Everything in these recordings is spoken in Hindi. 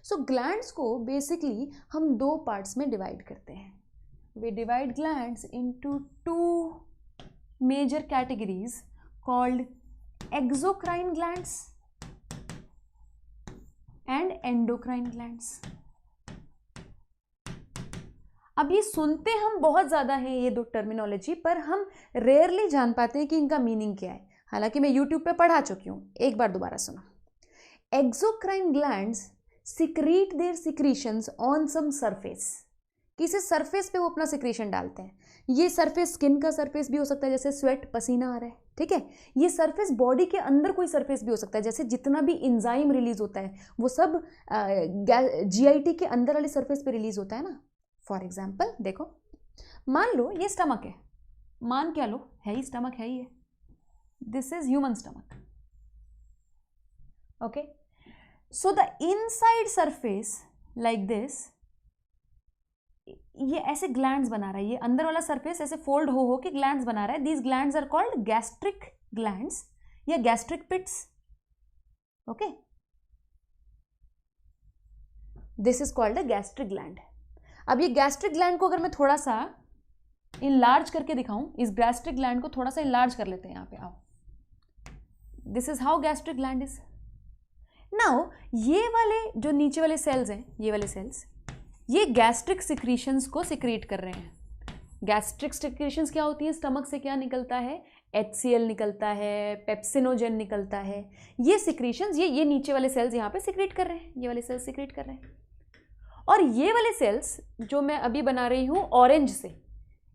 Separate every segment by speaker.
Speaker 1: सो ग्लैंड्स को बेसिकली हम दो पार्ट्स में डिवाइड करते हैं. We divide glands into two major categories called exocrine glands and endocrine glands. अब ये सुनते हम बहुत ज़्यादा हैं ये दो टर्मिनोलॉजी, पर हम रेयरली जान पाते हैं कि इनका मीनिंग क्या है. हालांकि मैं यूट्यूब पे पढ़ा चुकी हूँ, एक बार दोबारा सुनो. Exocrine glands secrete their secretions on some surface. किसी सरफेस पे वो अपना सिक्रीशन डालते हैं. ये सरफेस स्किन का सरफेस भी हो सकता है, जैसे स्वेट, पसीना आ रहा है, ठीक है. ये सरफेस बॉडी के अंदर कोई सरफेस भी हो सकता है, जैसे जितना भी इंजाइम रिलीज होता है वो सब GIT के अंदर वाले सरफेस पे रिलीज होता है ना. फॉर एग्जाम्पल देखो, मान लो ये स्टमक है, मान क्या लो, है ही स्टमक, है ही है. This is human stomach. Okay, so the inside surface like this, ये ऐसे ग्लैंड्स बना रहा है. ये अंदर वाला सरफेस ऐसे फोल्ड हो के ग्लैंड्स बना रहा है. These glands are called gastric glands या gastric pits. Okay, this is called a gastric gland. अब ये गैस्ट्रिक ग्लैंड को अगर मैं थोड़ा सा इनलार्ज करके दिखाऊं, इस गैस्ट्रिक ग्लैंड को थोड़ा सा इनलार्ज कर लेते हैं. यहाँ पे आओ, this is how gastric gland is. Now ये वाले जो नीचे वाले सेल्स हैं, ये वाले सेल्स, ये गैस्ट्रिक सिक्रीशंस को सिक्रीट कर रहे हैं. गैस्ट्रिक सिक्रीशंस क्या होती है? स्टमक से क्या निकलता है? HCl निकलता है, पेप्सिनोजेन निकलता है. ये सिक्रीशंस ये नीचे वाले सेल्स यहाँ पे सिक्रीट कर रहे हैं, ये वाले सेल्स सिक्रीट कर रहे हैं. और ये वाले सेल्स जो मैं अभी बना रही हूँ ऑरेंज से,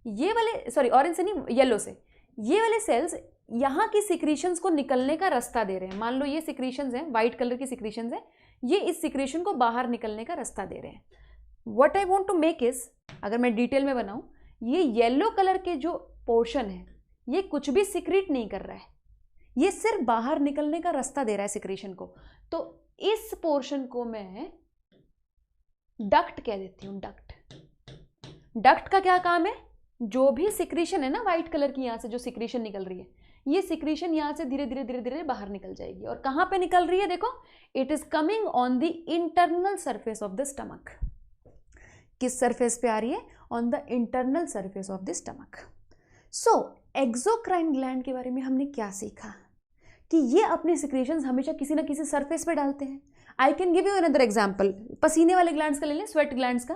Speaker 1: ये वाले, सॉरी ऑरेंज से नहीं, येलो से, ये वाले सेल्स यहाँ की सिक्रीशंस को निकलने का रास्ता दे रहे हैं. मान लो ये सिक्रीशंस हैं, वाइट कलर की सिक्रीशंस हैं, ये इस सिक्रीशन को बाहर निकलने का रास्ता दे रहे हैं. What I want to make is, अगर मैं डिटेल में बनाऊं, ये येलो कलर के जो पोर्शन है ये कुछ भी सिक्रीट नहीं कर रहा है, ये सिर्फ बाहर निकलने का रास्ता दे रहा है सिक्रीशन को. तो इस पोर्शन को मैं डक्ट कह देती हूँ. डक्ट का क्या काम है? जो भी सिक्रीशन है ना व्हाइट कलर की, यहाँ से जो सिक्रीशन निकल रही है, ये सिक्रीशन यहाँ से धीरे धीरे धीरे धीरे बाहर निकल जाएगी. और कहाँ पे निकल रही है? देखो, it is coming on the internal surface of the stomach. किस सरफेस पे आ रही है? On the internal surface of the stomach. So exocrine gland के बारे में हमने क्या सीखा? कि ये अपने सिक्रीशंस हमेशा किसी ना किसी सरफेस पे डालते हैं. I can give you another example. पसीने वाले ग्लैंड्स का ले लें, स्वेट ग्लैंड्स का.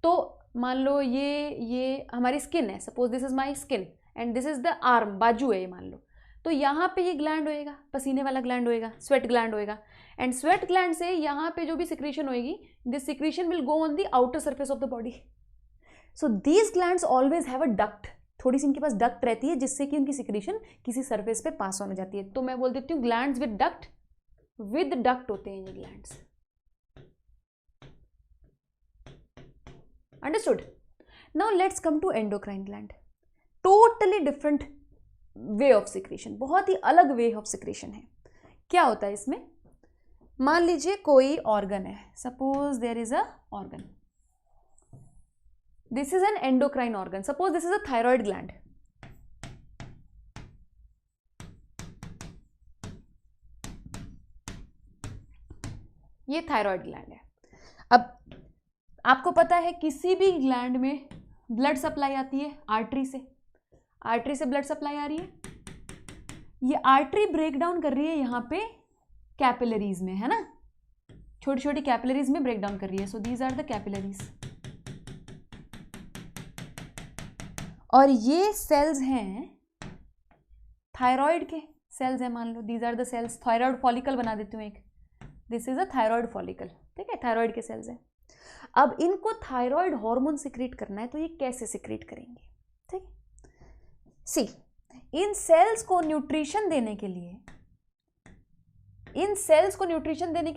Speaker 1: तो मान लो ये हमारी स्किन है, suppose this is my skin and this is the arm, बाजू है ये मान लो. तो यहाँ पे ये ग्लैंड होएगा, पसीने वाला ग्लैंड होएगा, स्वेट ग्लैंड होएगा. एंड स्वेट ग्लैंड से यहाँ पे जो भी सिक्रीशन होएगी, this secretion will go on the outer surface of the body. So these glands always have a duct. थोड़ी सी इनके पास डक्ट रहती है जिससे कि उनकी सिक्रीशन किसी सरफेस पे पास ऑन हो जाती है. तो मैं बोल देती हूँ ग्लैंड्स विद डक्ट होते हैं ये glands. Understood? Now let's come to endocrine gland. Totally different way of secretion, बहुत ही अलग वे ऑफ सिक्रीशन है. क्या होता है इसमें? मान लीजिए कोई ऑर्गन है, suppose there is a organ, this is an endocrine organ. Suppose this is a thyroid gland. ये थायराइड ग्लैंड है. अब आपको पता है किसी भी ग्लैंड में ब्लड सप्लाई आती है आर्टरी से ब्लड सप्लाई आ रही है. ये आर्टरी ब्रेक डाउन कर रही है यहाँ पे कैपिलरीज में, है ना, छोटी छोटी कैपिलरीज में ब्रेक डाउन कर रही है. So these are the capillaries. और ये सेल्स हैं थायराइड के सेल्स हैं, मान लो these are the cells. Thyroid follicle बना देती हूँ एक, this is a thyroid follicle. ठीक है, थायराइड के सेल्स हैं. अब इनको थायराइड हार्मोन सिक्रीट करना है, तो ये कैसे सिक्रीट करेंगे? ठीक, सी, इन सेल्स को न्यूट्रिशन देने के लिए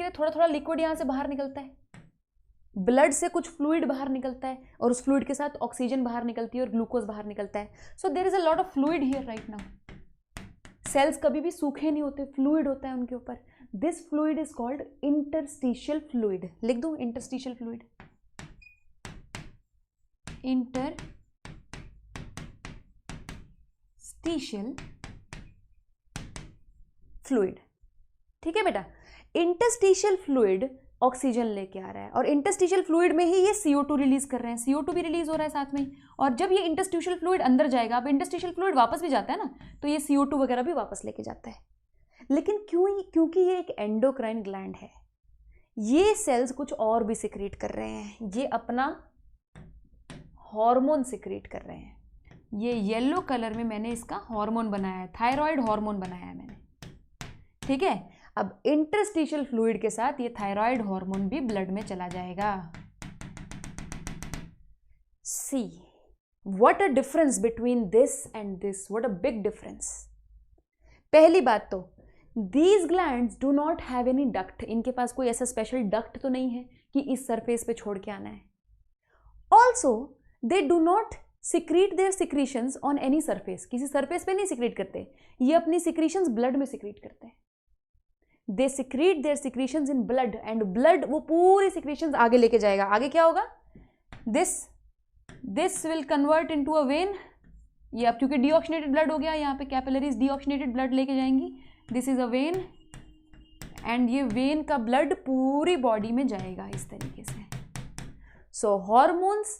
Speaker 1: थोड़ा थोड़ा लिक्विड यहां से बाहर निकलता है. ब्लड से कुछ फ्लूइड बाहर निकलता है और उस फ्लूइड के साथ ऑक्सीजन बाहर निकलती है और ग्लूकोज बाहर निकलता है. So there is a lot of fluid here right now. Cells कभी भी सूखे नहीं होते, फ्लूइड होता है उनके ऊपर. This fluid is called interstitial fluid. लिख दूं इंटरस्टिशियल फ्लूइड. Interstitial fluid. ठीक है बेटा, इंटरस्टिशियल फ्लूइड ऑक्सीजन लेके आ रहा है और इंटरस्टिशियल फ्लूइड में ही ये CO2 रिलीज कर रहे हैं, CO2 भी रिलीज हो रहा है साथ में। और जब ये इंटरस्टिशियल फ्लूइड अंदर जाएगा, अब इंटरस्टिशियल फ्लूइड वापस भी जाता है ना, तो ये CO2 वगैरह भी वापस लेके जाता है। लेकिन क्योंकि ये एक एंडोक्राइन ग्लैंड है, ये सेल्स कुछ और भी सिक्रीट कर रहे हैं, ये अपना हार्मोन सिक्रीट कर रहे हैं। ये येलो कलर में मैंने इसका हार्मोन बनाया है, थायराइड हार्मोन बनाया है मैंने, ठीक है। अब इंटरस्टिशियल फ्लूइड के साथ ये थायराइड हार्मोन भी ब्लड में चला जाएगा। See what a difference between this and this, what a big difference. पहली बात तो these glands do not have any duct, इनके पास कोई ऐसा स्पेशल डक्ट तो नहीं है कि इस सरफेस पे छोड़ के आना है। Also they do not secrete their secretions on any surface, किसी सरफेस पे नहीं सिक्रीट करते, ये अपनी सिक्रीशंस ब्लड में सिक्रीट करते हैं। They secrete their secretions in blood and blood वो पूरी सिक्रीशंस आगे लेके जाएगा। आगे क्या होगा, this will convert into a vein. ये अब क्योंकि डीऑक्सीनेटेड ब्लड हो गया, यहाँ पे कैपिलरीज डीऑक्सीनेटेड ब्लड लेके जाएंगी, this is a when and ये वेन का ब्लड पूरी बॉडी में जाएगा इस तरीके से। सो हॉर्मोन्स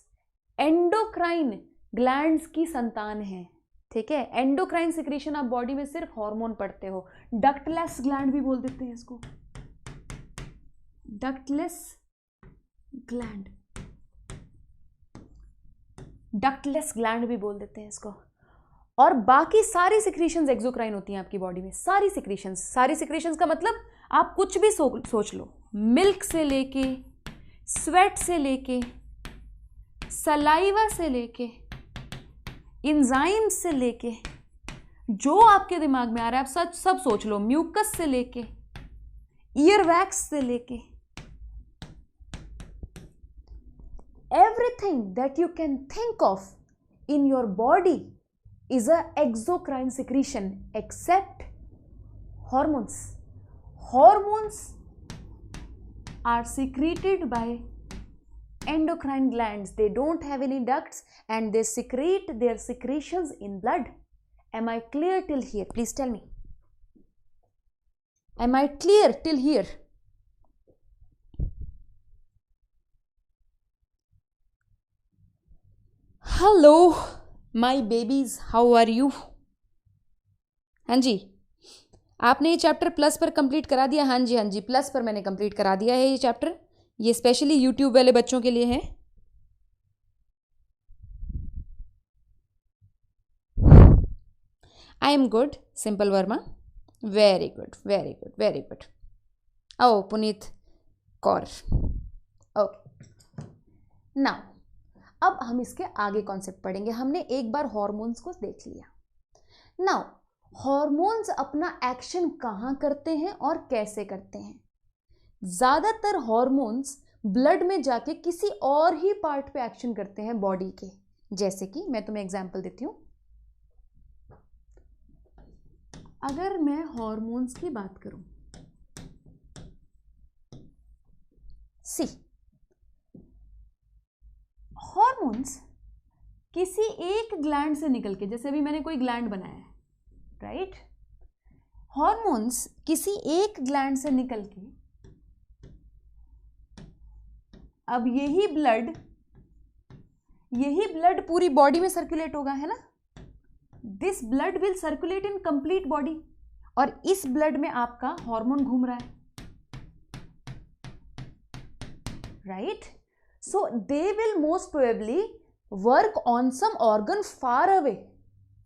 Speaker 1: एंडोक्राइन ग्लैंड्स की संतान है, ठीक है। एंडोक्राइन सिक्रीशन आप बॉडी में सिर्फ हार्मोन पढ़ते हो, डक्टलेस ग्लैंड भी बोल देते हैं इसको, डक्टलेस ग्लैंड, डक्टलेस ग्लैंड भी बोल देते हैं इसको। और बाकी सारी सिक्रीशंस एक्सोक्राइन होती हैं आपकी बॉडी में, सारी सिक्रीशंस का मतलब आप कुछ भी सोच लो, मिल्क से लेके, स्वेट से लेके, सलाइवा से लेके, इंजाइम्स से लेके, जो आपके दिमाग में आ रहा है आप सब सोच लो, म्यूकस से लेके, ईयरवैक्स से लेके, everything that you can think of in your body is a exocrine secretion except hormones. Hormones are secreted by endocrine glands. They don't have any ducts and they secrete their secretions in blood. Am I clear till here? Please tell me. Am I clear till here? Hello my babies, how are you. हाँ जी, आपने ये चैप्टर प्लस पर कंप्लीट करा दिया। हाँ जी, प्लस पर मैंने कंप्लीट करा दिया है ये चैप्टर, ये स्पेशली यूट्यूब वाले बच्चों के लिए है। I am good, Simple Verma, very good very good very good. ओ पुनीत कौर, ओके। नाउ अब हम इसके आगे कॉन्सेप्ट पढ़ेंगे। हमने एक बार हॉर्मोन्स को देख लिया। नाउ हॉर्मोन्स अपना एक्शन कहाँ करते हैं और कैसे करते हैं। ज़्यादातर हॉर्मोन्स ब्लड में जाके किसी और ही पार्ट पे एक्शन करते हैं बॉडी के। जैसे कि मैं तुम्हें एग्जांपल देती हूँ, अगर मैं हॉर्मोन्स की बात करूं, सी हॉर्मोन्स किसी एक ग्लैंड से निकल के, जैसे अभी मैंने कोई ग्लैंड बनाया है, राइट, हॉर्मोन्स किसी एक ग्लैंड से निकल के अब यही ब्लड पूरी बॉडी में सर्कुलेट होगा, है ना। This blood will circulate in complete body और इस ब्लड में आपका हार्मोन घूम रहा है, right. So they will most probably work on some organ far away.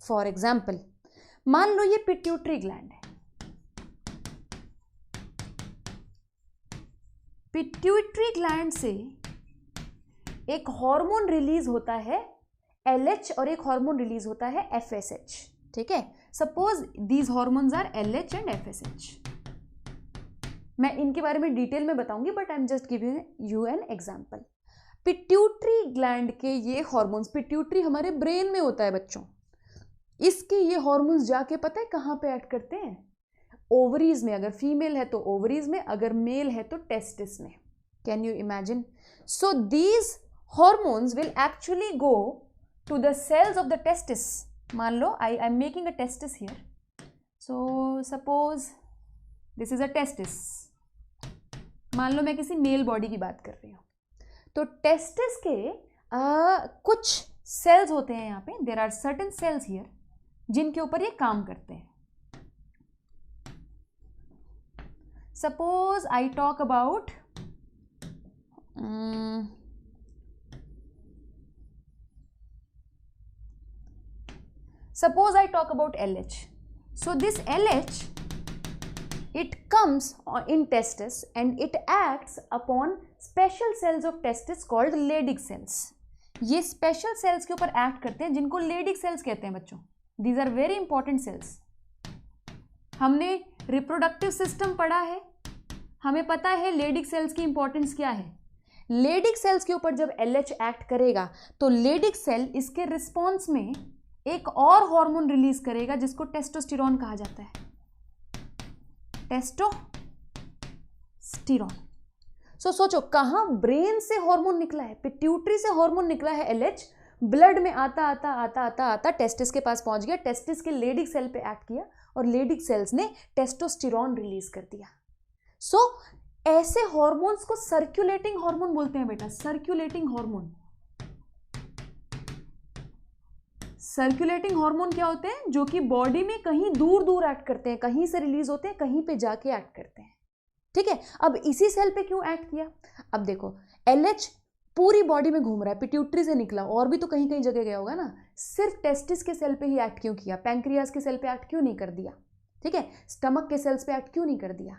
Speaker 1: For example, मान लो ये पिट्यूटरी ग्लैंड है, पिट्यूटरी ग्लैंड से एक हार्मोन रिलीज होता है LH और एक हार्मोन रिलीज होता है FSH, ठीक है। Suppose these hormones are LH and FSH। मैं इनके बारे में डिटेल में बताऊंगी, but I am just giving you an example. Pituitary gland के ये हार्मोन्स, पिट्यूटरी हमारे ब्रेन में होता है बच्चों, इसके ये हार्मोन्स जाके पता है कहाँ पे एक्ट करते हैं, ओवरीज में। अगर फीमेल है तो ओवरीज में, अगर मेल है तो टेस्टिस में। Can you imagine. So these hormones will actually go to the cells of the testis. मान लो I am making a testis here, so suppose this is a testis, मान लो मैं किसी मेल बॉडी की बात कर रही हूँ, तो टेस्टिस के कुछ सेल्स होते हैं यहाँ पे, there are certain cells here जिनके ऊपर ये काम करते हैं. Suppose I talk about LH. So this LH, it comes in testis and it acts upon special cells of testis called Leydig cells. ये स्पेशल सेल्स के ऊपर एक्ट करते हैं जिनको लेडिक सेल्स कहते हैं बच्चों. These are very important cells. हमने रिप्रोडक्टिव सिस्टम पढ़ा है, हमें पता है लेडिक सेल्स की इंपॉर्टेंस क्या है. लेडिक सेल्स के ऊपर जब LH एक्ट करेगा तो लेडिक सेल इसके रिस्पॉन्स में एक और हार्मोन रिलीज करेगा जिसको टेस्टोस्टेरोन कहा जाता है. टेस्टोस्टेरोन. सो सोचो कहाँ ब्रेन से हार्मोन निकला है, पिट्यूटरी से हार्मोन निकला है LH, ब्लड में आता आता आता आता आता टेस्टिस के पास पहुंच गया, टेस्टिस के लेडिक सेल पे एक्ट किया और लेडिक सेल्स ने टेस्टोस्टेरोन रिलीज कर दिया. सो ऐसे हार्मोन्स को सर्कुलेटिंग हार्मोन बोलते हैं बेटा. Circulating hormone. सर्कुलेटिंग हार्मोन क्या होते हैं? जो कि बॉडी में कहीं दूर दूर एक्ट करते हैं, कहीं से रिलीज होते हैं, कहीं पे जाके एक्ट करते हैं. ठीक है. अब इसी सेल पे क्यों एक्ट किया? अब देखो LH पूरी बॉडी में घूम रहा है, पिट्यूटरी से निकला, और भी तो कहीं कहीं जगह गया होगा ना. सिर्फ टेस्टिस के सेल पे ही एक्ट क्यों किया? पैंक्रियाज के सेल पे एक्ट क्यों नहीं कर दिया? ठीक है. स्टमक के सेल्स पे एक्ट क्यों नहीं कर दिया?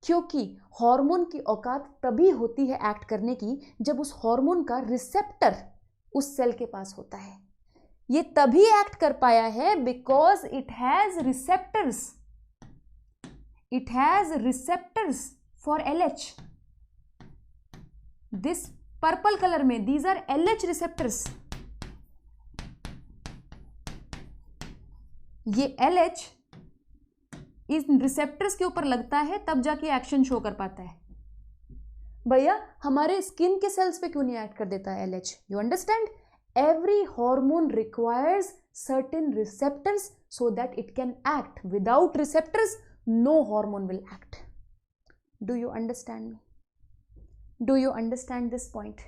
Speaker 1: क्योंकि हार्मोन की औकात तभी होती है एक्ट करने की जब उस हार्मोन का रिसेप्टर उस सेल के पास होता है. ये तभी एक्ट कर पाया है because it has receptors. It has receptors for LH. This purple colour में दीज आर LH रिसेप्टर्स. ये LH इन रिसेप्टर्स के ऊपर लगता है तब जाके एक्शन शो कर पाता है. भैया हमारे स्किन के सेल्स पे क्यों नहीं एक्ट कर देता है LH? You understand? Every hormone requires certain receptors so that it can act. Without receptors, no hormone will act. Do you understand me? Do you understand this point?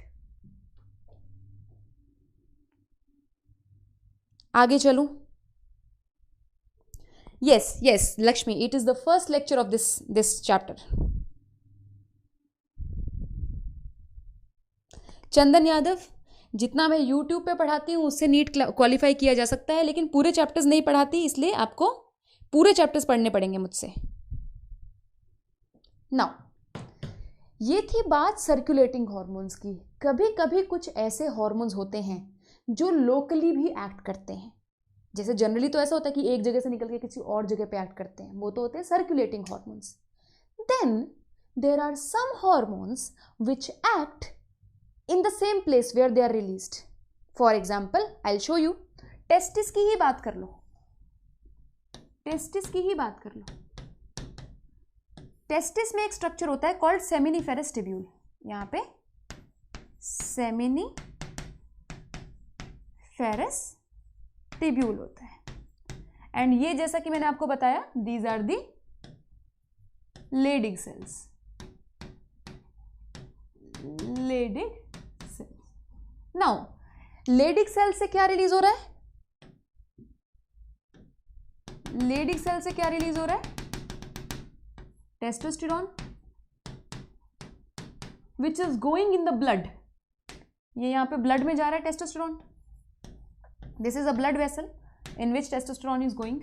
Speaker 1: आगे चलूं? Yes, Lakshmi, it is the first lecture of this chapter. Chandan Yadav, जितना मैं YouTube पे पढ़ाती हूँ उससे नीट क्वालिफाई किया जा सकता है, लेकिन पूरे चैप्टर्स नहीं पढ़ाती, इसलिए आपको पूरे चैप्टर्स पढ़ने पड़ेंगे मुझसे. नाउ ये थी बात सर्कुलेटिंग हार्मोन्स की. कभी कभी कुछ ऐसे हार्मोन्स होते हैं जो लोकली भी एक्ट करते हैं. जैसे जनरली तो ऐसा होता है कि एक जगह से निकल के किसी और जगह पे एक्ट करते हैं, वो तो होते हैं circulating hormones. Then there are some hormones which act in the same place where they are released. For example, I'll show you. Testis की ही बात कर लो. टेस्टिस की ही बात कर लो. टेस्टिस में एक स्ट्रक्चर होता है कॉल्ड सेमिनिफेरस टिब्यूल. यहाँ पे सेमिनिफेरस टिब्यूल होता है. एंड ये जैसा कि मैंने आपको बताया, these are the Leydig cells. Leydig now Leydig cell से क्या रिलीज हो रहा है? लेडिक सेल से क्या रिलीज हो रहा है? Testosterone which is going in the blood. ये यहां पे ब्लड में जा रहा है testosterone. This is a blood vessel in which testosterone is going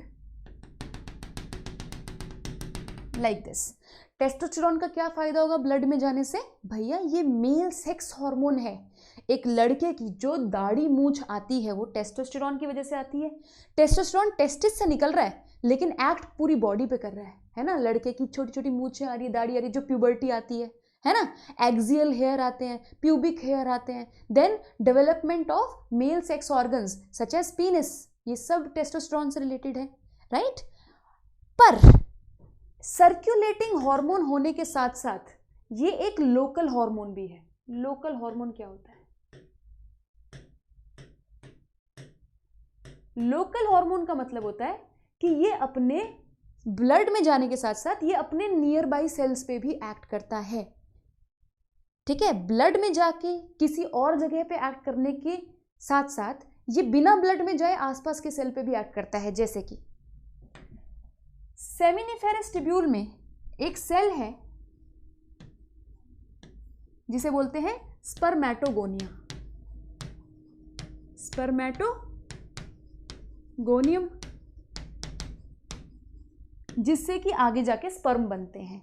Speaker 1: like this. Testosterone का क्या फायदा होगा ब्लड में जाने से? भैया ये मेल सेक्स हार्मोन है. एक लड़के की जो दाढ़ी मूंछ आती है वो टेस्टोस्टेरोन की वजह से आती है. टेस्टोस्टेरोन टेस्टिस से निकल रहा है लेकिन एक्ट पूरी बॉडी पे कर रहा है ना. लड़के की छोटी छोटी मूंछें आ रही है, दाढ़ी आ रही है, जो प्यूबर्टी आती है ना. एक्सियल हेयर आते हैं, प्यूबिक हेयर आते हैं. Then development of male sex organs such as penis, ये सब टेस्टोस्टेरोन से रिलेटेड है, राइट. पर सर्कुलेटिंग हार्मोन होने के साथ साथ ये एक लोकल हार्मोन भी है. लोकल हार्मोन क्या होता है? लोकल हार्मोन का मतलब होता है कि ये अपने ब्लड में जाने के साथ साथ ये अपने नियर बाई सेल्स पे भी एक्ट करता है. ठीक है, ब्लड में जाके किसी और जगह पे एक्ट करने के साथ साथ ये बिना ब्लड में जाए आसपास के सेल पे भी एक्ट करता है। जैसे कि सेमिनिफेरस ट्यूब्यूल में एक सेल है जिसे बोलते हैं स्पर्मेटोगोनिया, स्पर्मेटोगोनियम, जिससे कि आगे जाके स्पर्म बनते हैं।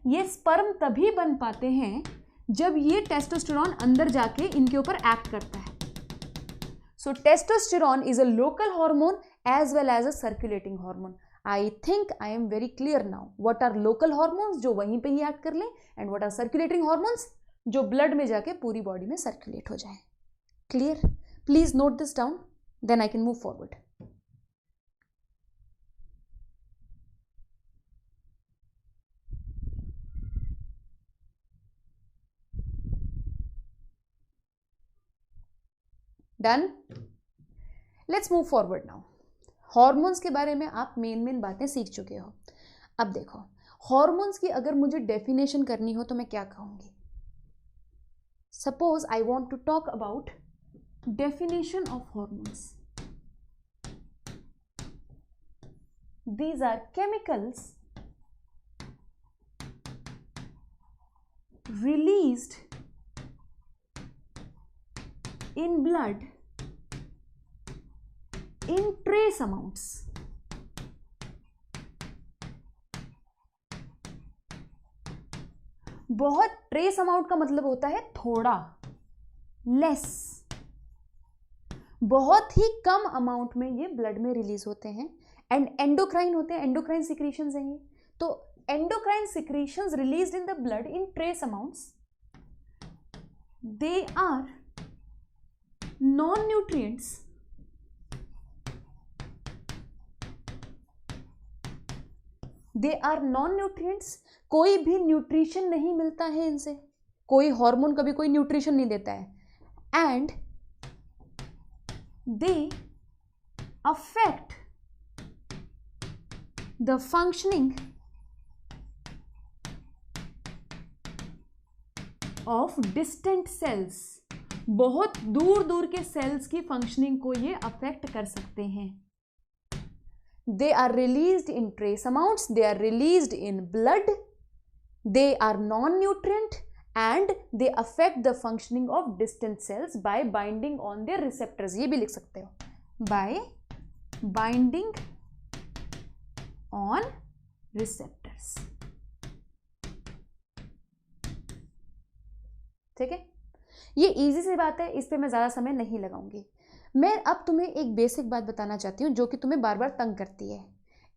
Speaker 1: ये स्पर्म तभी बन पाते हैं जब ये टेस्टोस्टेरॉन अंदर जाके इनके ऊपर एक्ट करता है। So testosterone is a local hormone as well as a circulating hormone. I think I am very clear now what are local hormones जो वहीं पे ही एक्ट कर लें, and what are circulating hormones जो ब्लड में जाके पूरी बॉडी में सर्कुलेट हो जाए। Clear? Please note this down, then I can move forward. Done? Let's move forward now. Hormones के बारे में आप मेन बातें सीख चुके हो। अब देखो, हॉर्मोन्स की अगर मुझे डेफिनेशन करनी हो तो मैं क्या कहूंगी? Suppose I want to talk about definition of hormones. These are chemicals released in blood in trace amounts. बहुत ट्रेस अमाउंट का मतलब होता है थोड़ा, लेस, बहुत ही कम अमाउंट में ये ब्लड में रिलीज होते हैं। एंड एंडोक्राइन होते हैं, एंडोक्राइन सिक्रीशंस हैं ये। तो endocrine secretions released in the blood in trace amounts, they are non nutrients कोई भी न्यूट्रिशन नहीं मिलता है इनसे, कोई हार्मोन कभी कोई न्यूट्रिशन नहीं देता है। And they affect the functioning of distant cells, बहुत दूर दूर के सेल्स की फंक्शनिंग को ये अफेक्ट कर सकते हैं। They are released in trace amounts, they are released in blood, they are non-nutrient and they affect the functioning of distant cells by binding on their receptors. ये भी लिख सकते हो, by binding on receptors. ठीक है, ये इजी सी बात है, इस पे मैं ज़्यादा समय नहीं लगाऊंगी। मैं अब तुम्हें एक बेसिक बात बताना चाहती हूँ जो कि तुम्हें बार बार तंग करती है।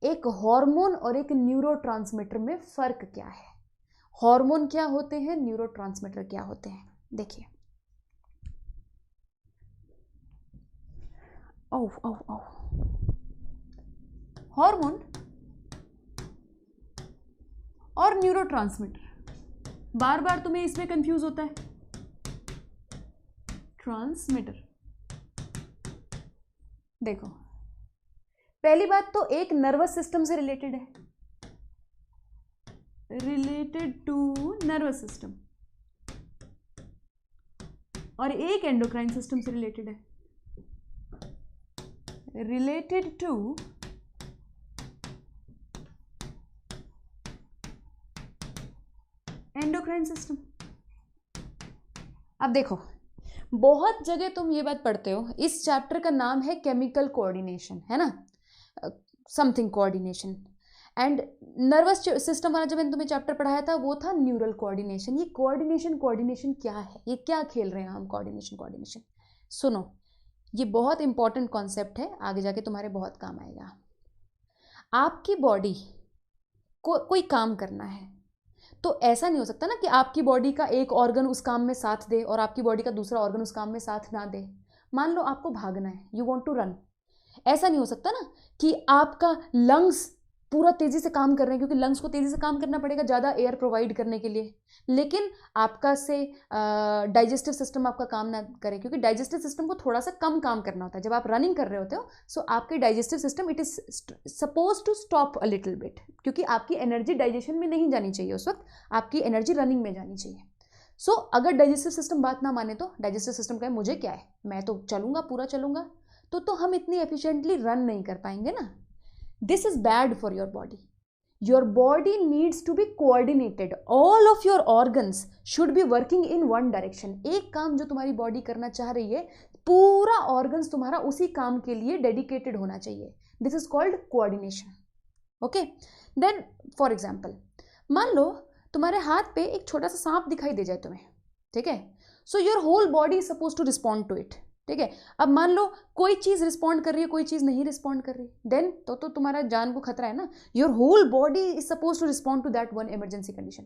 Speaker 1: एक हार्मोन और एक न्यूरोट्रांसमीटर में फ़र्क क्या है? हार्मोन क्या होते हैं, न्यूरोट्रांसमीटर क्या होते हैं? देखिए, हार्मोन और न्यूरोट्रांसमीटर, बार बार तुम्हें इसमें कंफ्यूज होता है। ट्रांसमीटर, देखो, पहली बात तो एक नर्वस सिस्टम से रिलेटेड है, रिलेटेड टू नर्वस सिस्टम, और एक एंडोक्राइन सिस्टम से रिलेटेड है, रिलेटेड टू एंडोक्राइन सिस्टम। अब देखो, बहुत जगह तुम ये बात पढ़ते हो, इस चैप्टर का नाम है केमिकल कोऑर्डिनेशन, है ना, something coordination. And nervous system वाला जब मैंने तुम्हें चैप्टर पढ़ाया था वो था न्यूरल कोऑर्डिनेशन। ये कोऑर्डिनेशन क्या है, ये क्या खेल रहे हैं हम? कोऑर्डिनेशन। सुनो, ये बहुत इंपॉर्टेंट कॉन्सेप्ट है, आगे जाके तुम्हारे बहुत काम आएगा। आपकी बॉडी को कोई काम करना है तो ऐसा नहीं हो सकता ना कि आपकी बॉडी का एक ऑर्गन उस काम में साथ दे और आपकी बॉडी का दूसरा ऑर्गन उस काम में साथ ना दे। मान लो आपको भागना है, यू वांट टू रन, ऐसा नहीं हो सकता ना कि आपका लंग्स पूरा तेज़ी से काम कर रहे हैं, क्योंकि लंग्स को तेज़ी से काम करना पड़ेगा ज़्यादा एयर प्रोवाइड करने के लिए, लेकिन आपका से डाइजेस्टिव सिस्टम आपका काम ना करे, क्योंकि डाइजेस्टिव सिस्टम को थोड़ा सा कम काम करना होता है जब आप रनिंग कर रहे होते हो। सो आपके digestive system it is suppose to stop a little bit, क्योंकि आपकी एनर्जी डाइजेशन में नहीं जानी चाहिए उस वक्त, आपकी एनर्जी रनिंग में जानी चाहिए। सो अगर डाइजेस्टिव सिस्टम बात ना माने तो डाइजेस्टिव सिस्टम कहे मुझे क्या है, मैं तो चलूंगा, पूरा चलूंगा, तो हम इतनी एफिशिएंटली रन नहीं कर पाएंगे ना. This is bad for your body. Your body needs to be coordinated. All of your organs should be working in one direction. एक काम जो तुम्हारी बॉडी करना चाह रही है, पूरा ऑर्गन्स तुम्हारा उसी काम के लिए डेडिकेटेड होना चाहिए. This is called coordination. Okay, then for example, मान लो तुम्हारे हाथ पे एक छोटा सा सांप दिखाई दे जाए तुम्हें, ठीक है. So your whole body is suppose to respond to it, ठीक है. अब मान लो कोई चीज रिस्पॉन्ड कर रही है, कोई चीज नहीं रिस्पॉन्ड कर रही, देन तो तुम्हारा जान को खतरा है ना. Your whole body is suppose to respond to that one emergency condition.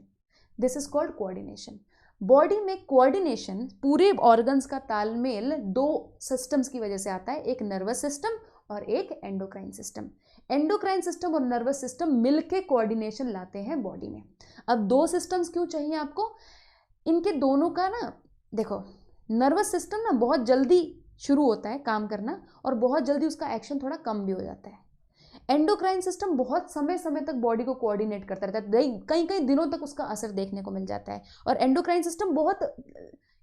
Speaker 1: This is called coordination. Body में कोऑर्डिनेशन, पूरे ऑर्गन्स का तालमेल दो सिस्टम्स की वजह से आता है, एक नर्वस सिस्टम और एक एंडोक्राइन सिस्टम. एंडोक्राइन सिस्टम और नर्वस सिस्टम मिलके कोऑर्डिनेशन लाते हैं बॉडी में. अब दो सिस्टम्स क्यों चाहिए आपको? इनके दोनों का ना, देखो, नर्वस सिस्टम ना बहुत जल्दी शुरू होता है काम करना और बहुत जल्दी उसका एक्शन थोड़ा कम भी हो जाता है. एंडोक्राइन सिस्टम बहुत समय समय तक बॉडी को कोऑर्डिनेट करता रहता है, कई कई दिनों तक उसका असर देखने को मिल जाता है. और एंडोक्राइन सिस्टम बहुत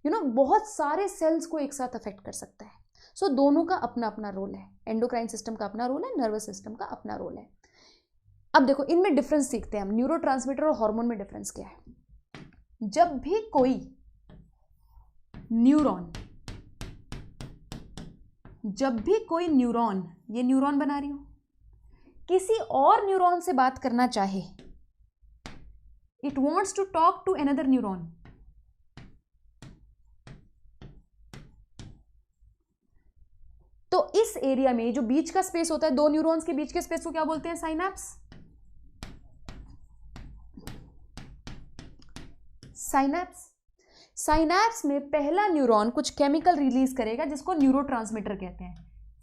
Speaker 1: बहुत सारे सेल्स को एक साथ अफेक्ट कर सकता है. सो दोनों का अपना अपना रोल है. एंडोक्राइन सिस्टम का अपना रोल है, नर्वस सिस्टम का अपना रोल है. अब देखो इनमें डिफरेंस सीखते हैं हम. न्यूरोट्रांसमीटर और हार्मोन में डिफरेंस क्या है? जब भी कोई न्यूरॉन, ये न्यूरॉन बना रही हूं, किसी और न्यूरॉन से बात करना चाहे, it wants to talk to another neuron, तो इस एरिया में जो बीच का स्पेस होता है, दो न्यूरॉन्स के बीच के स्पेस को क्या बोलते हैं? साइनैप्स. साइनैप्स में पहला न्यूरॉन कुछ केमिकल रिलीज करेगा जिसको न्यूरोट्रांसमीटर कहते हैं.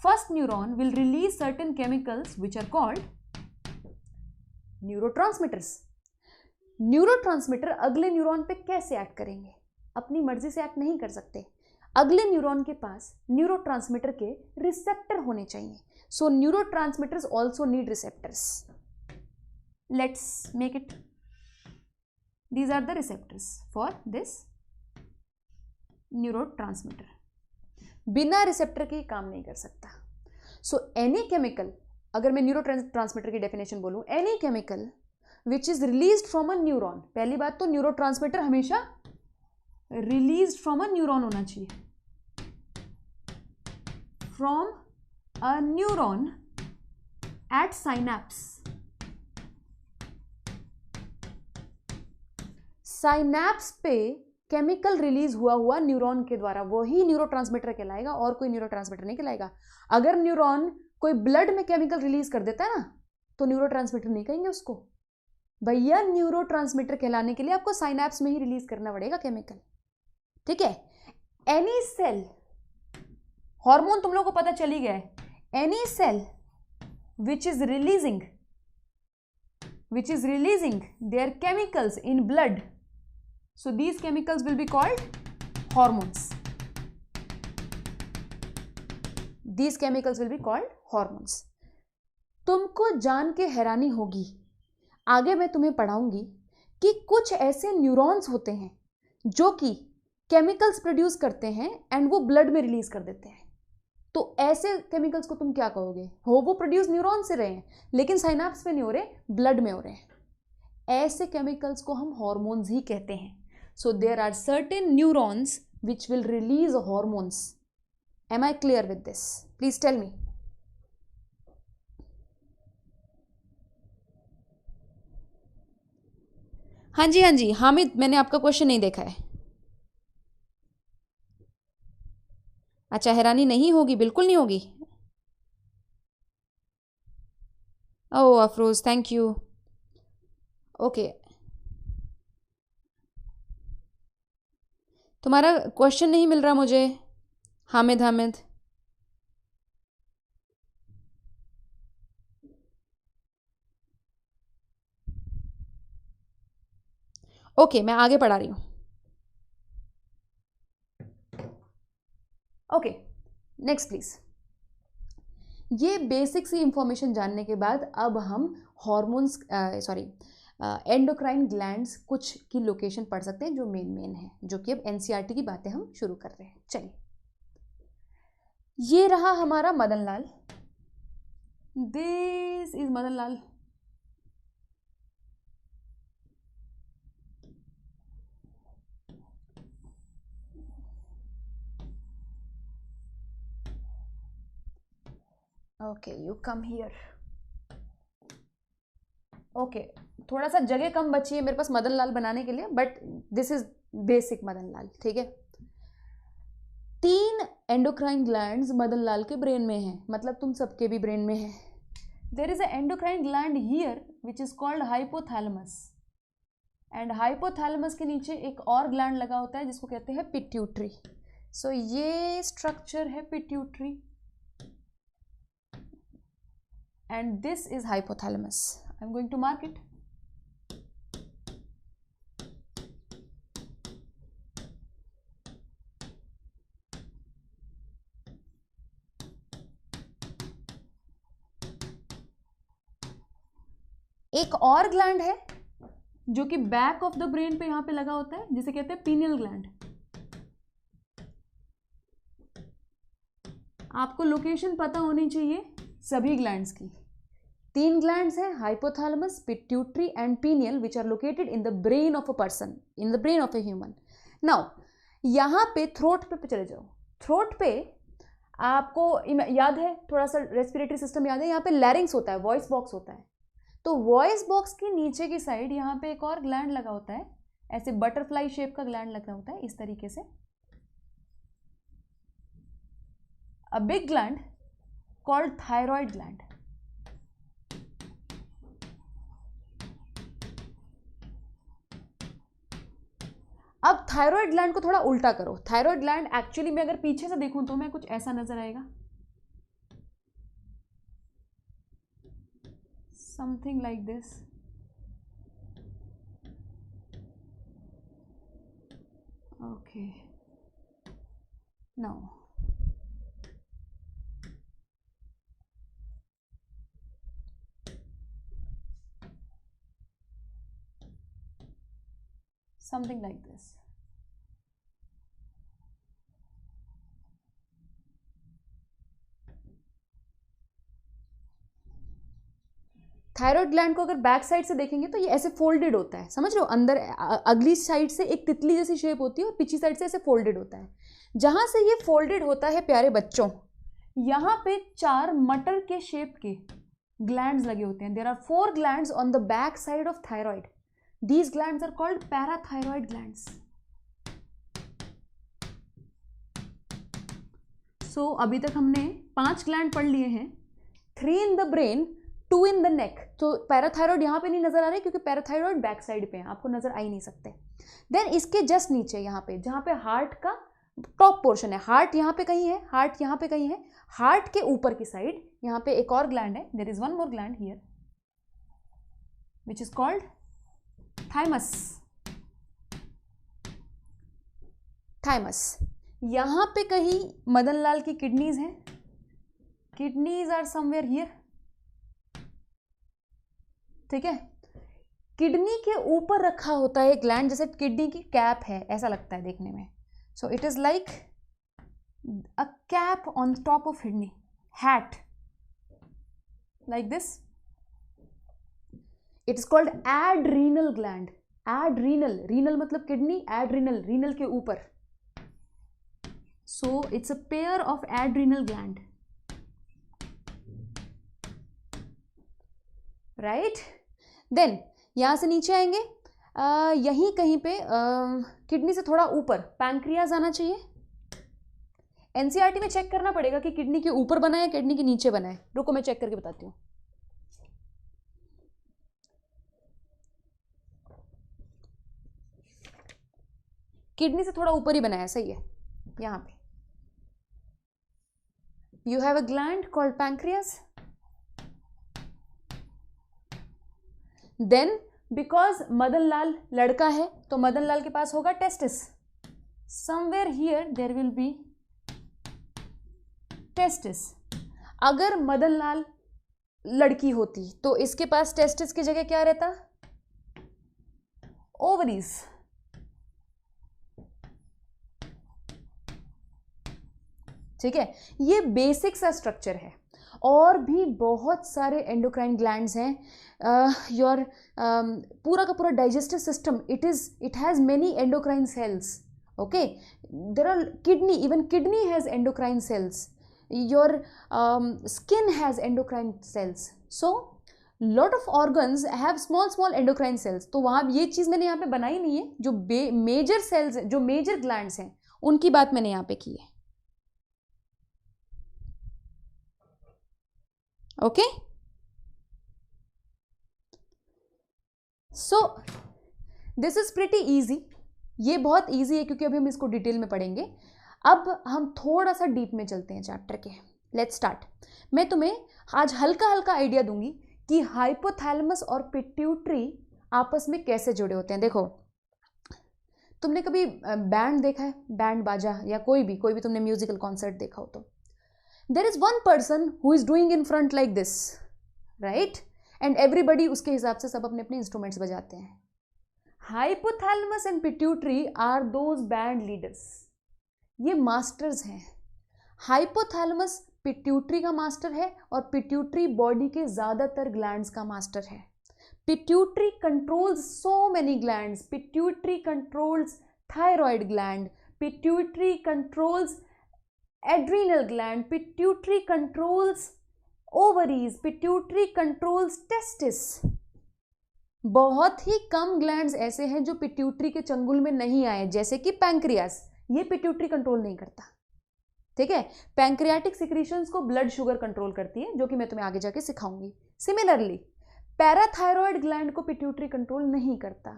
Speaker 1: First neuron will release certain chemicals which are called neurotransmitters. Neurotransmitter अगले न्यूरॉन पे कैसे एक्ट करेंगे? अपनी मर्जी से एक्ट नहीं कर सकते. अगले न्यूरॉन के पास न्यूरोट्रांसमीटर के रिसेप्टर होने चाहिए. So neurotransmitters also need receptors. Let's make it. These are the receptors for this neurotransmitter. बिना रिसेप्टर के काम नहीं कर सकता. सो एनी केमिकल, अगर मैं न्यूरोट्रांसमीटर की डेफिनेशन बोलूं, any chemical which is released from a neuron. पहली बात तो न्यूरोट्रांसमीटर हमेशा रिलीज्ड फ्रॉम अ न्यूरॉन होना चाहिए. From a neuron at synapse. Synapse पे केमिकल रिलीज हुआ न्यूरॉन के द्वारा, वही न्यूरोट्रांसमीटर कहलाएगा और कोई न्यूरोट्रांसमीटर नहीं कहलाएगा. अगर न्यूरॉन कोई ब्लड में केमिकल रिलीज कर देता है ना, तो न्यूरोट्रांसमीटर नहीं कहेंगे उसको. भैया न्यूरोट्रांसमीटर कहलाने के लिए आपको साइनैप्स में ही रिलीज करना पड़ेगा केमिकल, ठीक है. एनी सेल, हार्मोन तुम लोगों को पता चली गया है. Any cell which is releasing their chemicals in blood, so these chemicals will be called hormones. These chemicals will be called hormones. तुमको जान के हैरानी होगी, आगे मैं तुम्हें पढ़ाऊंगी कि कुछ ऐसे न्यूरॉन्स होते हैं जो कि केमिकल्स प्रोड्यूस करते हैं एंड वो ब्लड में रिलीज कर देते हैं. तो ऐसे केमिकल्स को तुम क्या कहोगे? वो प्रोड्यूस न्यूरॉन से रहे हैं, लेकिन साइनैप्स में नहीं हो रहे, ब्लड में हो रहे हैं. ऐसे केमिकल्स को हम हॉर्मोन्स ही कहते हैं. So there are certain neurons which will release hormones. Am I clear with this? Please tell me. हाँ जी हामिद, मैंने आपका क्वेश्चन नहीं देखा है. अच्छा, हैरानी नहीं होगी, बिल्कुल नहीं होगी. ओह अफरोज, थैंक यू. ओके, तुम्हारा क्वेश्चन नहीं मिल रहा मुझे. हामिद ओके, मैं आगे पढ़ा रही हूँ. Okay, next please. ये बेसिक सी इंफॉर्मेशन जानने के बाद अब हम हॉर्मोन्स एंडोक्राइन ग्लैंड्स कुछ की लोकेशन पढ़ सकते हैं जो मेन है, जो कि अब एनसीईआरटी की बातें हम शुरू कर रहे हैं। चलिए, ये रहा हमारा Madan Lal, this is Madan Lal. Okay, you come here. Okay, थोड़ा सा जगह कम बची है मेरे पास मदन लाल बनाने के लिए, but this is basic Madan Lal, ठीक है। 3 एंडोक्राइन ग्लैंड्स मदन लाल के ब्रेन में है, मतलब तुम सबके भी ब्रेन में है। There is a endocrine gland here which is called hypothalamus, and hypothalamus के नीचे एक और ग्लैंड लगा होता है जिसको कहते हैं पिट्यूटरी। सो ये स्ट्रक्चर है pituitary, and this is hypothalamus. I'm going to mark it. एक और ग्लैंड है जो कि बैक ऑफ द ब्रेन पे यहां पे लगा होता है, जिसे कहते हैं पीनियल ग्लैंड। आपको लोकेशन पता होनी चाहिए सभी ग्लैंड्स की। 3 ग्लैंड्स हैं, hypothalamus, pituitary and pineal, which are located in the brain of a person, in the brain of a human. Now यहाँ पे थ्रोट पे चले जाओ। थ्रोट पे आपको याद है, थोड़ा सा रेस्पिरेटरी सिस्टम याद है, यहाँ पे लैरिंग्स होता है, वॉइस बॉक्स होता है। तो वॉइस बॉक्स के नीचे की साइड यहाँ पे एक और ग्लैंड लगा होता है, ऐसे बटरफ्लाई शेप का ग्लैंड लगा होता है इस तरीके से, a big gland called thyroid gland. अब थायराइड ग्लैंड को थोड़ा उल्टा करो। थायराइड ग्लैंड एक्चुअली मैं अगर पीछे से देखूं तो मैं कुछ ऐसा नजर आएगा, something like this. Okay, now something like this. Thyroid gland को अगर बैक साइड से देखेंगे तो ये ऐसे फोल्डेड होता है, समझ रहे हो? अंदर अगली साइड से एक तितली जैसी शेप होती है और पिछली साइड से ऐसे फोल्डेड होता है। जहां से ये फोल्डेड होता है प्यारे बच्चों, यहाँ पे 4 मटर के शेप के ग्लैंड्स लगे होते हैं। There are 4 glands on the back side of thyroid. These glands are called parathyroid glands. So अभी तक हमने 5 ग्लैंड पढ़ लिए हैं, 3 in the brain, 2 in the neck. तो पैराथायरॉयड यहाँ पे नहीं नजर आ रहे क्योंकि पैराथायरॉयड बैक साइड पे है, आपको नजर आ ही नहीं सकते। देन इसके जस्ट नीचे यहाँ पे, जहाँ पे हार्ट का टॉप पोर्शन है, हार्ट यहाँ पे कहीं है, हार्ट यहाँ पे कहीं है, हार्ट के ऊपर की साइड यहाँ पे एक और ग्लैंड है। There is one more gland here which is called thymus. Thymus, यहां पे कहीं मदन लाल की किडनीज हैं, किडनीज आर समवेयर हियर, ठीक है। किडनी के ऊपर रखा होता है ग्लैंड, जैसे किडनी की कैप है ऐसा लगता है देखने में। So it is like a cap on top of kidney, hat like this. It is called adrenal gland. Adrenal, renal मतलब किडनी, एड्रीनल रीनल के ऊपर। So it's a pair of adrenal gland, right. Then यहां से नीचे आएंगे, यहीं कहीं पे किडनी से थोड़ा ऊपर पैंक्रियाज आना चाहिए। एनसीईआरटी में चेक करना पड़ेगा कि किडनी के ऊपर बना है किडनी के नीचे बना है। रुको मैं चेक करके बताती हूँ। किडनी से थोड़ा ऊपर ही बनाया, सही है। यहां पे you have a gland called pancreas. Then because Madan Lal लड़का है तो मदन लाल के पास होगा testis. Somewhere here there will be testis. अगर मदन लाल लड़की होती तो इसके पास टेस्टिस की जगह क्या रहता? ओवरीज, ठीक है, ये बेसिक सा स्ट्रक्चर है। और भी बहुत सारे एंडोक्राइन ग्लैंड्स हैं। योर पूरा का पूरा digestive system, it has many endocrine cells. Okay, there are kidney, even kidney has endocrine cells, your skin has endocrine cells, so lot of organs have small small endocrine cells. तो वहाँ ये चीज़ मैंने यहाँ पे बनाई नहीं है, जो मेजर सेल्स, जो मेजर ग्लैंड्स हैं उनकी बात मैंने यहाँ पे की है। Okay, so this is pretty easy. ये बहुत इजी है क्योंकि अभी हम इसको डिटेल में पढ़ेंगे। अब हम थोड़ा सा डीप में चलते हैं चैप्टर के। Let's start. मैं तुम्हें आज हल्का हल्का आइडिया दूंगी कि हाइपोथैलेमस और पिट्यूटरी आपस में कैसे जुड़े होते हैं। देखो, तुमने कभी बैंड देखा है, बैंड बाजा, या कोई भी तुमने म्यूजिकल कॉन्सर्ट देखा हो तो there is one person who is doing in front like this, right? and everybody उसके हिसाब से सब अपने अपने इंस्ट्रूमेंट्स बजाते हैं। Hypothalamus and pituitary are those band leaders, ये मास्टर्स हैं। हाइपोथैलेमस पिट्यूटरी का मास्टर है और पिट्यूटरी बॉडी के ज़्यादातर ग्लैंड्स का मास्टर है। Pituitary controls so many glands, pituitary controls thyroid gland, pituitary controls adrenal gland, pituitary controls ovaries, pituitary controls testis। बहुत ही कम ग्लैंड्स ऐसे हैं जो पिट्यूटरी के चंगुल में नहीं आए, जैसे कि पैंक्रियास, ये पिट्यूटरी कंट्रोल नहीं करता, ठीक है। पैंक्रियाटिक सिक्रीशंस को ब्लड शुगर कंट्रोल करती है, जो कि मैं तुम्हें आगे जाके सिखाऊंगी। सिमिलरली पैराथायरॉयड ग्लैंड को पिट्यूटरी कंट्रोल नहीं करता,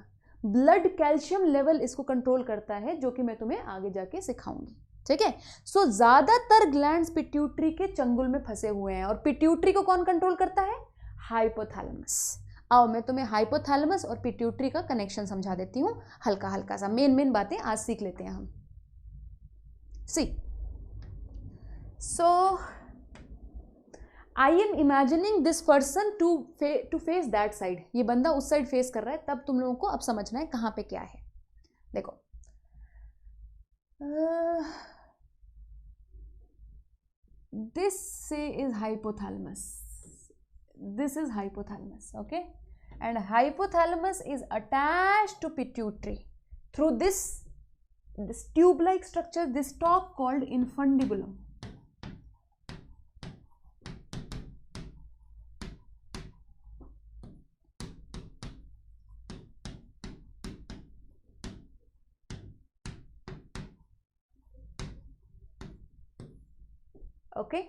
Speaker 1: ब्लड कैल्शियम लेवल इसको कंट्रोल करता है, जो कि मैं तुम्हें आगे जाके सिखाऊंगी, ठीक है। सो ज्यादातर ग्लैंड्स पिट्यूटरी के चंगुल में फंसे हुए हैं। और पिट्यूटरी को कौन कंट्रोल करता है? हाइपोथैलेमस। आओ मैं तुम्हें हाइपोथैलेमस और पिट्यूटरी का कनेक्शन समझा देती हूँ हल्का हल्का सा। मेन बातें आज सीख लेते हैं हम। See, so I am imagining this person to face that side. ये बंदा उस साइड फेस कर रहा है, तब तुम लोगों को अब समझना है कहाँ पे क्या है। देखो, this is hypothalamus, this is hypothalamus, okay, and hypothalamus is attached to pituitary through this tube like structure, this stalk called infundibulum. Okay,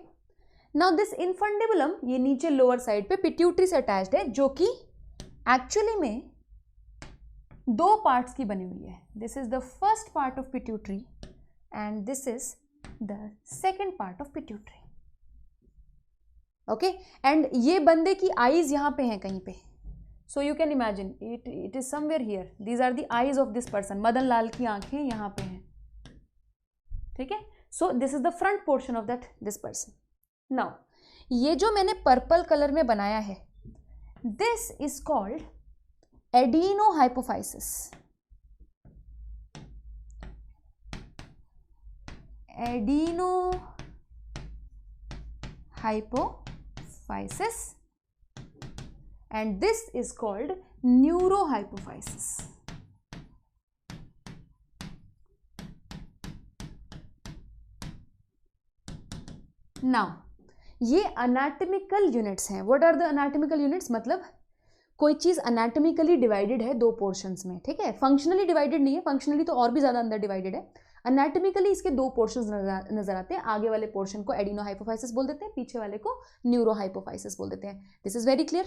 Speaker 1: now this infundibulum, ये नीचे लोअर साइड पे पिट्यूटरी से अटैच्ड है, जो कि एक्चुअली में दो पार्ट्स की बनी हुई है। This is the first part of pituitary and this is the second part of pituitary. Okay, and ये बंदे की आईज यहां पे हैं कहीं पे, so you can imagine it is somewhere here. These are the eyes of this person. Madan Lal की आंखें यहां पे हैं, ठीक है। So this is the front portion of that this person. Now ये जो मैंने पर्पल कलर में बनाया है, this is called adenohypophysis. Adenohypophysis and this is called neurohypophysis. Now ये anatomical units हैं। What are the anatomical units? मतलब कोई चीज़ anatomically divided है दो portions में, ठीक है। functionally divided नहीं है, functionally तो और भी ज़्यादा अंदर divided है। anatomically इसके दो portions नजर आते हैं। आगे वाले portion को adenohypophysis बोल देते हैं, पीछे वाले को neurohypophysis बोल देते हैं। This is very clear?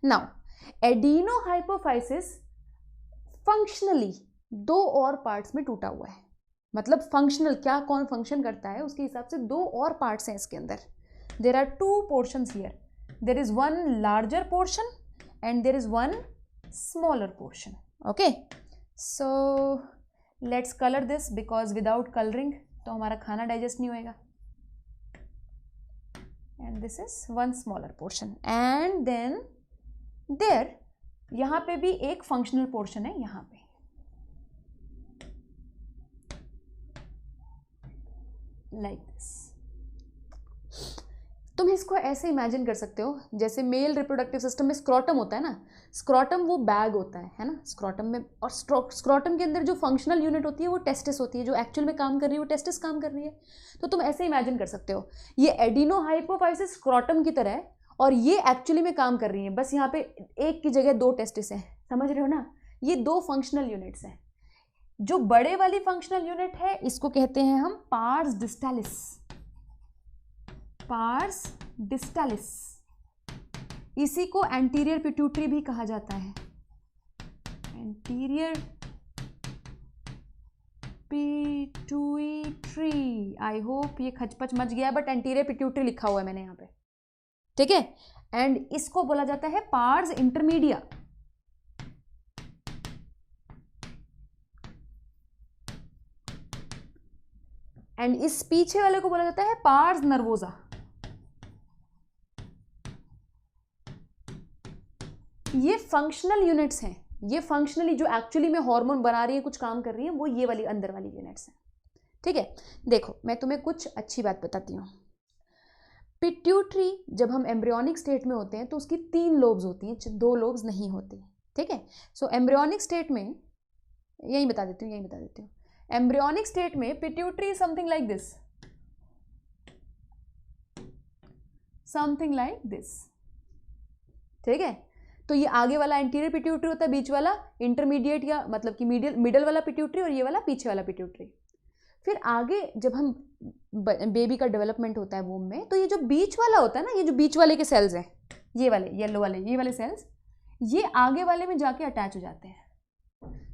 Speaker 1: Now, adenohypophysis functionally दो और पार्ट्स में टूटा हुआ है। मतलब फंक्शनल क्या, कौन फंक्शन करता है उसके हिसाब से दो और पार्ट्स हैं इसके अंदर। There are two portions here, there is one larger portion and there is one smaller portion. Okay, so let's colour this, because without colouring तो हमारा खाना डाइजेस्ट नहीं होएगा। And this is one smaller portion and then there यहाँ पे भी एक फंक्शनल पोर्शन है, यहाँ पे लाइक दिस। तुम इसको ऐसे इमेजिन कर सकते हो जैसे मेल रिप्रोडक्टिव सिस्टम में स्क्रोटम होता है ना, स्क्रोटम वो बैग होता है ना, स्क्रोटम में, और स्क्रोटम के अंदर जो फंक्शनल यूनिट होती है वो टेस्टिस होती है, जो एक्चुअल में काम कर रही है वो टेस्टिस काम कर रही है। तो तुम ऐसे इमेजिन कर सकते हो ये एडिनोहाइपोफाइसिस स्क्रोटम की तरह है और ये एक्चुअली में काम कर रही है, बस यहाँ पे एक की जगह दो टेस्टिस हैं, समझ रहे हो ना। ये दो फंक्शनल यूनिट्स हैं। जो बड़े वाली फंक्शनल यूनिट है इसको कहते हैं हम पार्स डिस्टालिस, पार्स डिस्टालिस। इसी को एंटीरियर पिट्यूटरी भी कहा जाता है, एंटीरियर पिट्यूटरी। आई होप ये खचपच मच गया, बट एंटीरियर पिट्यूटरी लिखा हुआ है मैंने यहाँ पे, ठीक है। एंड इसको बोला जाता है पार्स इंटरमीडिया। एंड इस पीछे वाले को बोला जाता है पार्स नर्वोसा। ये फंक्शनल यूनिट्स हैं, ये फंक्शनली जो एक्चुअली में हार्मोन बना रही है, कुछ काम कर रही है, वो ये वाली अंदर वाली यूनिट्स हैं, ठीक है। देखो मैं तुम्हें कुछ अच्छी बात बताती हूँ। पिट्यूटरी जब हम एम्ब्रियोनिक स्टेट में होते हैं तो उसकी 3 लोब्स होती हैं, 2 लोब्स नहीं होती, ठीक है। सो एम्ब्रियोनिक स्टेट में, यही बता देती हूँ, एम्ब्रियोनिक स्टेट में pituitary something like this, something like this, ठीक है। तो ये आगे वाला एंटीरियर पिट्यूटरी होता है, बीच वाला इंटरमीडिएट या मतलब कि मिडल वाला पिट्यूटरी, और ये वाला पीछे वाला पिट्यूटरी। फिर आगे जब हम बेबी का डेवलपमेंट होता है वूम में, तो ये जो बीच वाला होता है ना, ये जो बीच वाले के सेल्स हैं, ये वाले येलो वाले, ये वाले सेल्स, ये आगे वाले में जाके अटैच हो जाते हैं,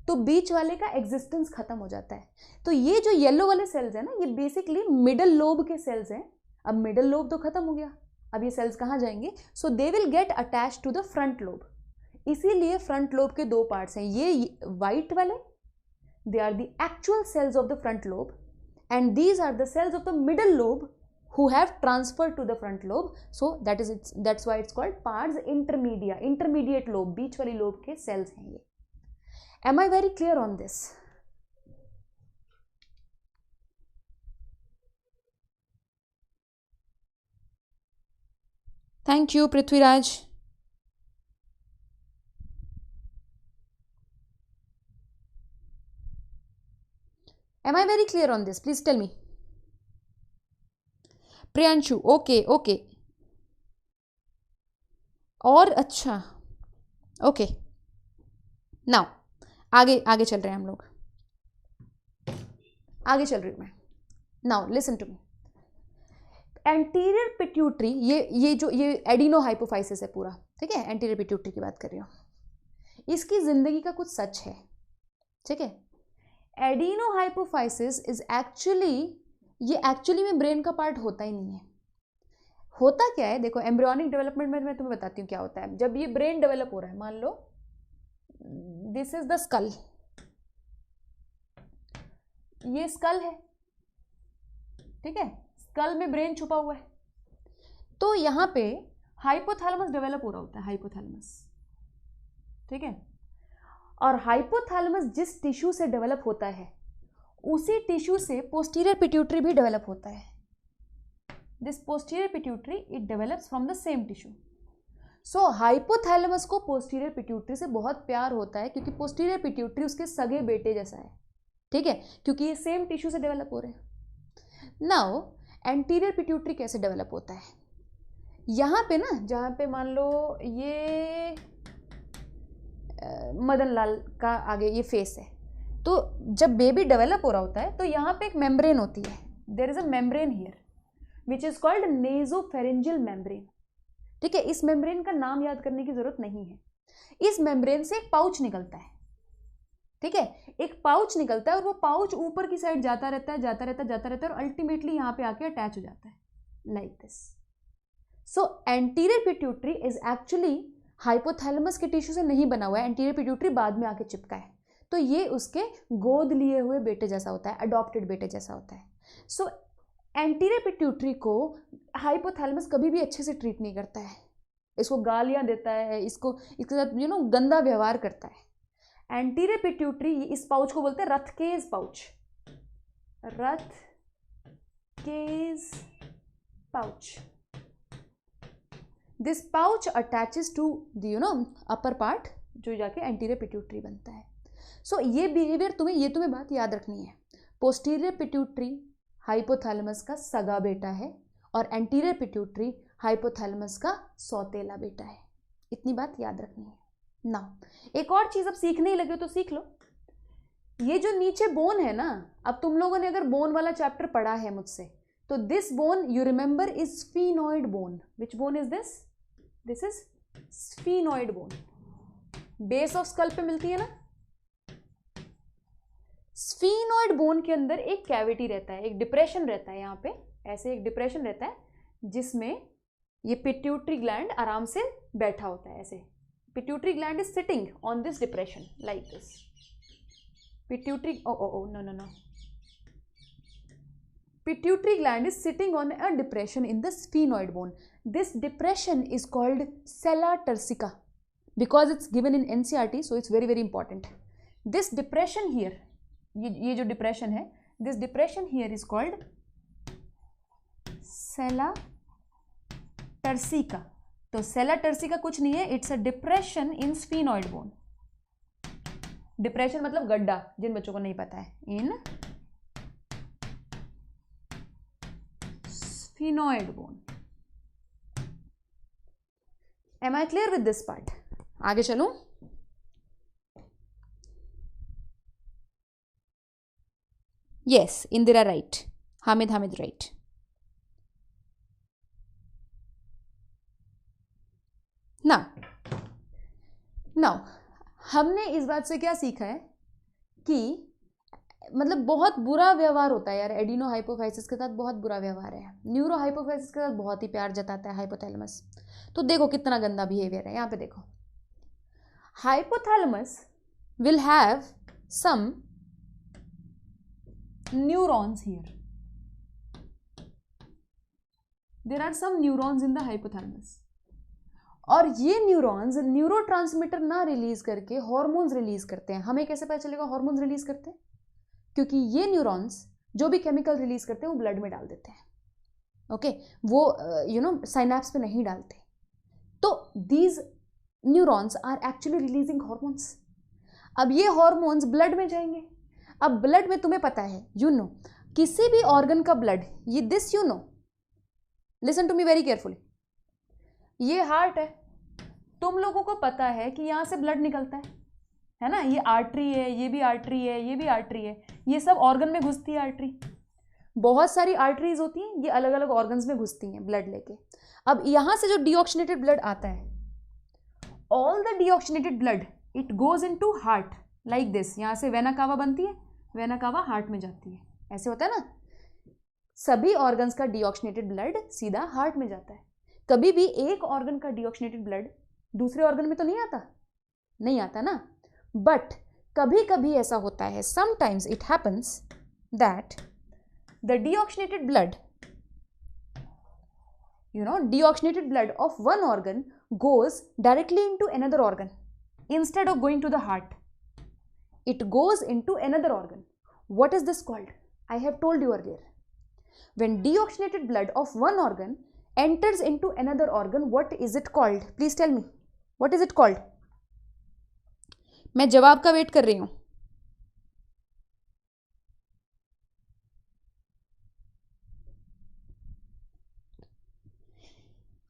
Speaker 1: तो बीच वाले का एग्जिस्टेंस खत्म हो जाता है। तो ये जो येलो वाले सेल्स है ना, ये बेसिकली मिडल लोब के सेल्स हैं। अब मिडल लोब तो खत्म हो गया, अब ये सेल्स कहाँ जाएंगे? So they will get attach to the front lobe. इसीलिए फ्रंट लोब के 2 पार्ट्स हैं, ये वाइट वाले, they are the actual cells of the front lobe, and these are the cells of the middle lobe who have transferred to the front lobe. So that's why it's called pars intermedia, intermediate lobe, बीच वाली लोब के सेल्स हैं ये। Am I very clear on this? Thank you, Prithviraj. Am I very clear on this? Please tell me. Priyanshu, okay, और अच्छा, ओके। नाउ आगे चल रहे हैं हम लोग, आगे चल रही हूं मैं। Now listen to me. Anterior pituitary, ये एडिनोहाइपोफाइसिस है पूरा, ठीक है। एंटीरियर पिट्यूटरी की बात कर रही हूँ। इसकी जिंदगी का कुछ सच है, ठीक है। एडिनोहाइपोफाइसिस इज एक्चुअली में ब्रेन का पार्ट होता ही नहीं है। होता क्या है, देखो एम्ब्रियोनिक डेवलपमेंट में मैं तुम्हें बताती हूँ क्या होता है। जब ये ब्रेन डेवलप हो रहा है, मान लो दिस इज द स्कल, ये स्कल है, ठीक है। स्कल में ब्रेन छुपा हुआ है, तो यहाँ पे हाइपोथैलेमस डेवलप हो रहा होता है, हाइपोथैलेमस, ठीक है। और हाइपोथैलेमस जिस टिश्यू से डेवलप होता है, उसी टिश्यू से पोस्टीरियर पिट्यूटरी भी डेवलप होता है। This posterior pituitary it develops from the same tissue. So hypothalamus को पोस्टीरियर पिट्यूटरी से बहुत प्यार होता है, क्योंकि पोस्टीरियर पिट्यूटरी उसके सगे बेटे जैसा है, ठीक है, क्योंकि ये सेम टिश्यू से डेवलप हो रहे हैं। नाउ एंटीरियर पिट्यूटरी कैसे डेवलप होता है? यहाँ पे ना, जहाँ पे मान लो ये मदन लाल का आगे ये फेस है, तो जब बेबी डेवलप हो रहा होता है तो यहाँ पे एक मेम्ब्रेन होती है, there is a membrane here which is called nasopharyngeal membrane, ठीक है। इस मेम्ब्रेन का नाम याद करने की जरूरत नहीं है। इस मेम्ब्रेन से एक पाउच निकलता है, ठीक है, एक पाउच निकलता है, और वो पाउच ऊपर की साइड जाता रहता है, और अल्टीमेटली यहाँ पे आके अटैच हो जाता है like this. So anterior pituitary is actually hypothalamus के टिश्यू से नहीं बना हुआ है, एंटीरियर पिट्यूटरी बाद में आके चिपका है, तो ये उसके गोद लिए हुए बेटे जैसा होता है, अडॉप्टेड बेटे जैसा होता है। सो एंटीरियर पिट्यूटरी को हाइपोथैलेमस कभी भी अच्छे से ट्रीट नहीं करता है, इसको गालियां देता है, इसको इसके साथ गंदा व्यवहार करता है। एंटीरियर पिट्यूटरी, इस पाउच को बोलते हैं Rathke's pouch, Rathke's pouch. This pouch attaches to the upper part, जो जाके एंटीरियर पिट्यूटरी बनता है। सो ये बिहेवियर तुम्हें बात याद रखनी है। पोस्टीरियर पिट्यूटरी हाइपोथैलेमस का सगा बेटा है और एंटीरियर पिट्यूटरी हाइपोथैलेमस का सौतेला बेटा है। इतनी बात याद रखनी है ना। एक और चीज अब सीखने ही लगे तो सीख लो, ये जो नीचे बोन है ना, अब तुम लोगों ने अगर बोन वाला चैप्टर पढ़ा है मुझसे, तो this bone you remember is sphenoid bone. Which bone is this? This is sphenoid bone. Base of skull पे मिलती है ना। स्फीनॉइड बोन के अंदर एक कैविटी रहता है, एक डिप्रेशन रहता है, यहाँ पे ऐसे एक डिप्रेशन रहता है जिसमें ये पिट्यूटरी ग्लैंड आराम से बैठा होता है। ऐसे pituitary gland is sitting on this depression like this. Pituitary no. Pituitary gland is sitting on a depression in the sphenoid bone. This depression is called sella turcica because it's given in NCERT, so it's very important. This depression here, ये जो depression है, this depression here is called sella turcica. तो sella turcica कुछ नहीं है, it's a depression in sphenoid bone. Depression मतलब गड्ढा, जिन बच्चों को नहीं पता है, in sphenoid bone. Am I clear with this part? आगे चलूं? Yes, Indira right, Hamid right. Now हमने इस बात से क्या सीखा है कि मतलब बहुत बुरा व्यवहार होता है यार, एडिनो हाइपोफाइसिस के साथ बहुत बुरा व्यवहार है। न्यूरो हाइपोफाइसिस के साथ बहुत ही प्यार जताता है हाइपोथैलेमस। तो देखो कितना गंदा बिहेवियर है, यहाँ पे देखो। Hypothalamus will have some neurons here, there are some neurons in the hypothalamus, और ये न्यूरॉन्स न्यूरोट्रांसमीटर ना रिलीज करके हॉर्मोन्स रिलीज करते हैं। हमें कैसे पता चलेगा हॉर्मोन्स रिलीज करते हैं? क्योंकि ये न्यूरॉन्स जो भी केमिकल रिलीज करते हैं वो ब्लड में डाल देते हैं। ओके, वो साइनैप्स पे नहीं डालते। तो these neurons are actually releasing hormones. अब ये हॉर्मोन्स ब्लड में जाएंगे। अब ब्लड में तुम्हें पता है, किसी भी ऑर्गन का ब्लड, ये this listen to me very carefully, ये हार्ट है, तुम लोगों को पता है कि यहाँ से ब्लड निकलता है ना, ये आर्टरी है, ये भी आर्टरी है, ये भी आर्टरी है, ये सब ऑर्गन में घुसती है आर्टरी। बहुत सारी आर्टरीज होती हैं, ये अलग अलग ऑर्गन्स में घुसती हैं ब्लड लेके। अब यहाँ से जो डीऑक्सीनेटेड ब्लड आता है, all the deoxygenated blood it goes into heart like this. यहाँ से वेना कावा बनती है, वेना कावा हार्ट में जाती है, ऐसे होता है ना। सभी ऑर्गन्स का डीऑक्सीनेटेड ब्लड सीधा हार्ट में जाता है। कभी भी एक ऑर्गन का डीऑक्सीनेटेड ब्लड दूसरे ऑर्गन में तो नहीं आता ना। बट कभी कभी ऐसा होता है, sometimes it happens that the deoxygenated blood, deoxygenated blood of one organ goes directly into another organ instead of going to the heart. It goes into another organ. What is this called? I have told you earlier. When deoxygenated blood of one organ enters into another organ, what is it called? Please tell me. What is it called? मैं जवाब का वेट कर रही हूं.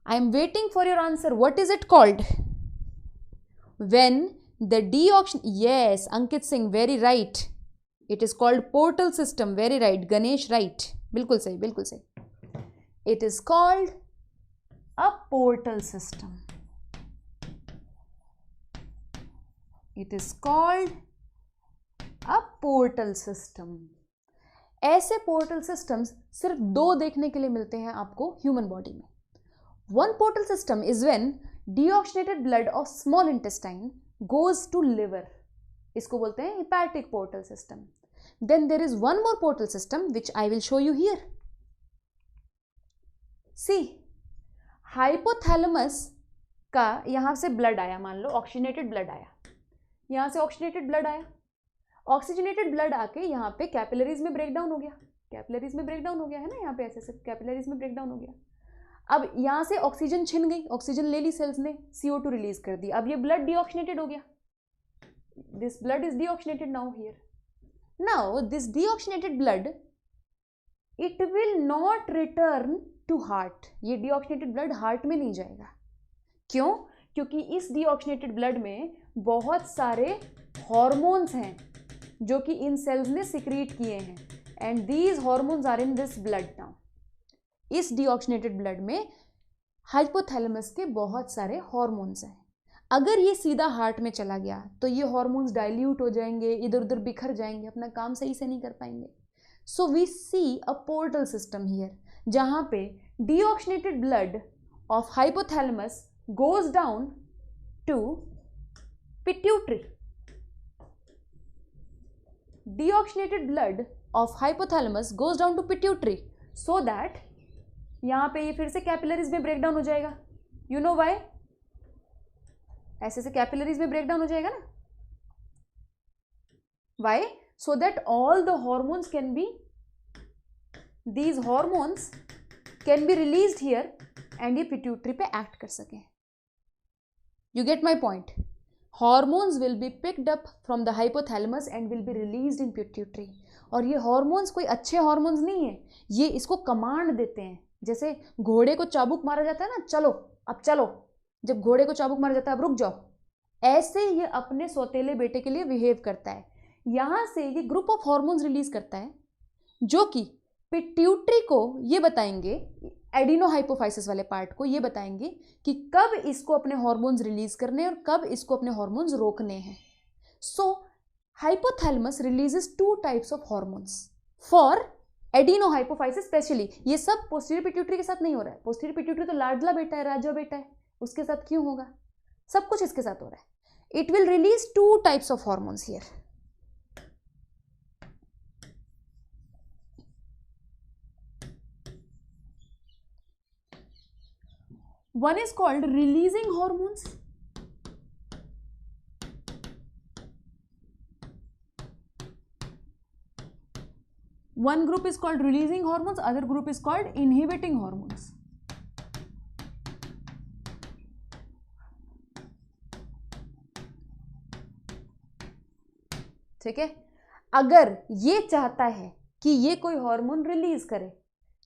Speaker 1: I am waiting for your answer. What is it called? When the yes, Ankit Singh, very right. It is called portal system. Very right. Ganesh, right. बिल्कुल सही, बिल्कुल सही. It is called a portal system. It is called a portal system. ऐसे portal systems सिर्फ दो देखने के लिए मिलते हैं आपको human body में. One portal system is when deoxygenated blood of small intestine goes to liver. इसको बोलते हैं hepatic portal system. Then there is one more portal system which I will show you here. See, hypothalamus का यहाँ से ब्लड आया, मान लो ऑक्सीजनेटेड ब्लड आया, यहाँ से ऑक्सीजनेटेड ब्लड आया, ऑक्सीजनेटेड ब्लड आके यहाँ पे कैपिलरीज में ब्रेक डाउन हो गया, कैपिलरीज में ब्रेक डाउन हो गया है ना, यहाँ पे ऐसे कैपिलरीज में ब्रेक डाउन हो गया। अब यहाँ से ऑक्सीजन छिन गई, ऑक्सीजन ले ली सेल्स ने, CO2 रिलीज कर दी, अब ये ब्लड डीऑक्सीजनेटेड हो गया, this blood is deoxygenated now here. Now this deoxygenated blood it will not return to heart, ये डीऑक्सीजनेटेड ब्लड हार्ट में नहीं जाएगा। क्यों? क्योंकि इस डीऑक्सीजनेटेड ब्लड में बहुत सारे हॉर्मोन्स हैं जो कि इन सेल्स ने सिक्रीट किए हैं, and these hormones are in this blood now. इस डीऑक्सीजनेटेड ब्लड में हाइपोथैलेमस के बहुत सारे हॉर्मोन्स हैं। अगर ये सीधा हार्ट में चला गया तो ये हॉर्मोन्स डाइल्यूट हो जाएंगे, इधर उधर बिखर जाएंगे, अपना काम सही से नहीं कर पाएंगे। So we see a portal system here, जहां पे deoxygenated blood of hypothalamus goes down to pituitary. Deoxygenated blood of hypothalamus goes down to pituitary so that यहाँ पे ये फिर से कैपिलरीज में ब्रेक डाउन हो जाएगा। You know why? ऐसे से कैपिलरीज में ब्रेक डाउन हो जाएगा ना। Why? So that all the hormones can be, these hormones can be released here and ये पिट्यूटरी पे एक्ट कर सकें। You get my point? Hormones will be picked up from the hypothalamus and will be released in pituitary. और ये हॉर्मोन्स कोई अच्छे हॉर्मोन्स नहीं है, ये इसको कमांड देते हैं। जैसे घोड़े को चाबुक मारा जाता है ना, चलो अब चलो, जब घोड़े को चाबुक मारा जाता है अब रुक जाओ, ऐसे ये अपने सौतेले बेटे के लिए बिहेव करता है। यहाँ से ये ग्रुप ऑफ हॉर्मोन्स रिलीज करता है जो कि पिट्यूटरी को ये बताएंगे, एडिनोहाइपोफाइसिस वाले पार्ट को ये बताएंगे कि कब इसको अपने हॉर्मोन्स रिलीज करने और कब इसको अपने हॉर्मोन्स रोकने हैं। So hypothalamus releases 2 types of hormones for adenohypophysis specially. ये सब पोस्टीरियर पिट्यूटरी के साथ नहीं हो रहा है, पोस्टीरियर पिट्यूटरी तो लाडला बेटा है, राजा बेटा है, उसके साथ क्यों होगा? सब कुछ इसके साथ हो रहा है। It will release 2 types of hormones here. One is called releasing hormones. One group is called releasing hormones, other group is called inhibiting hormones. ठीक है, अगर ये चाहता है कि ये कोई हार्मोन रिलीज करे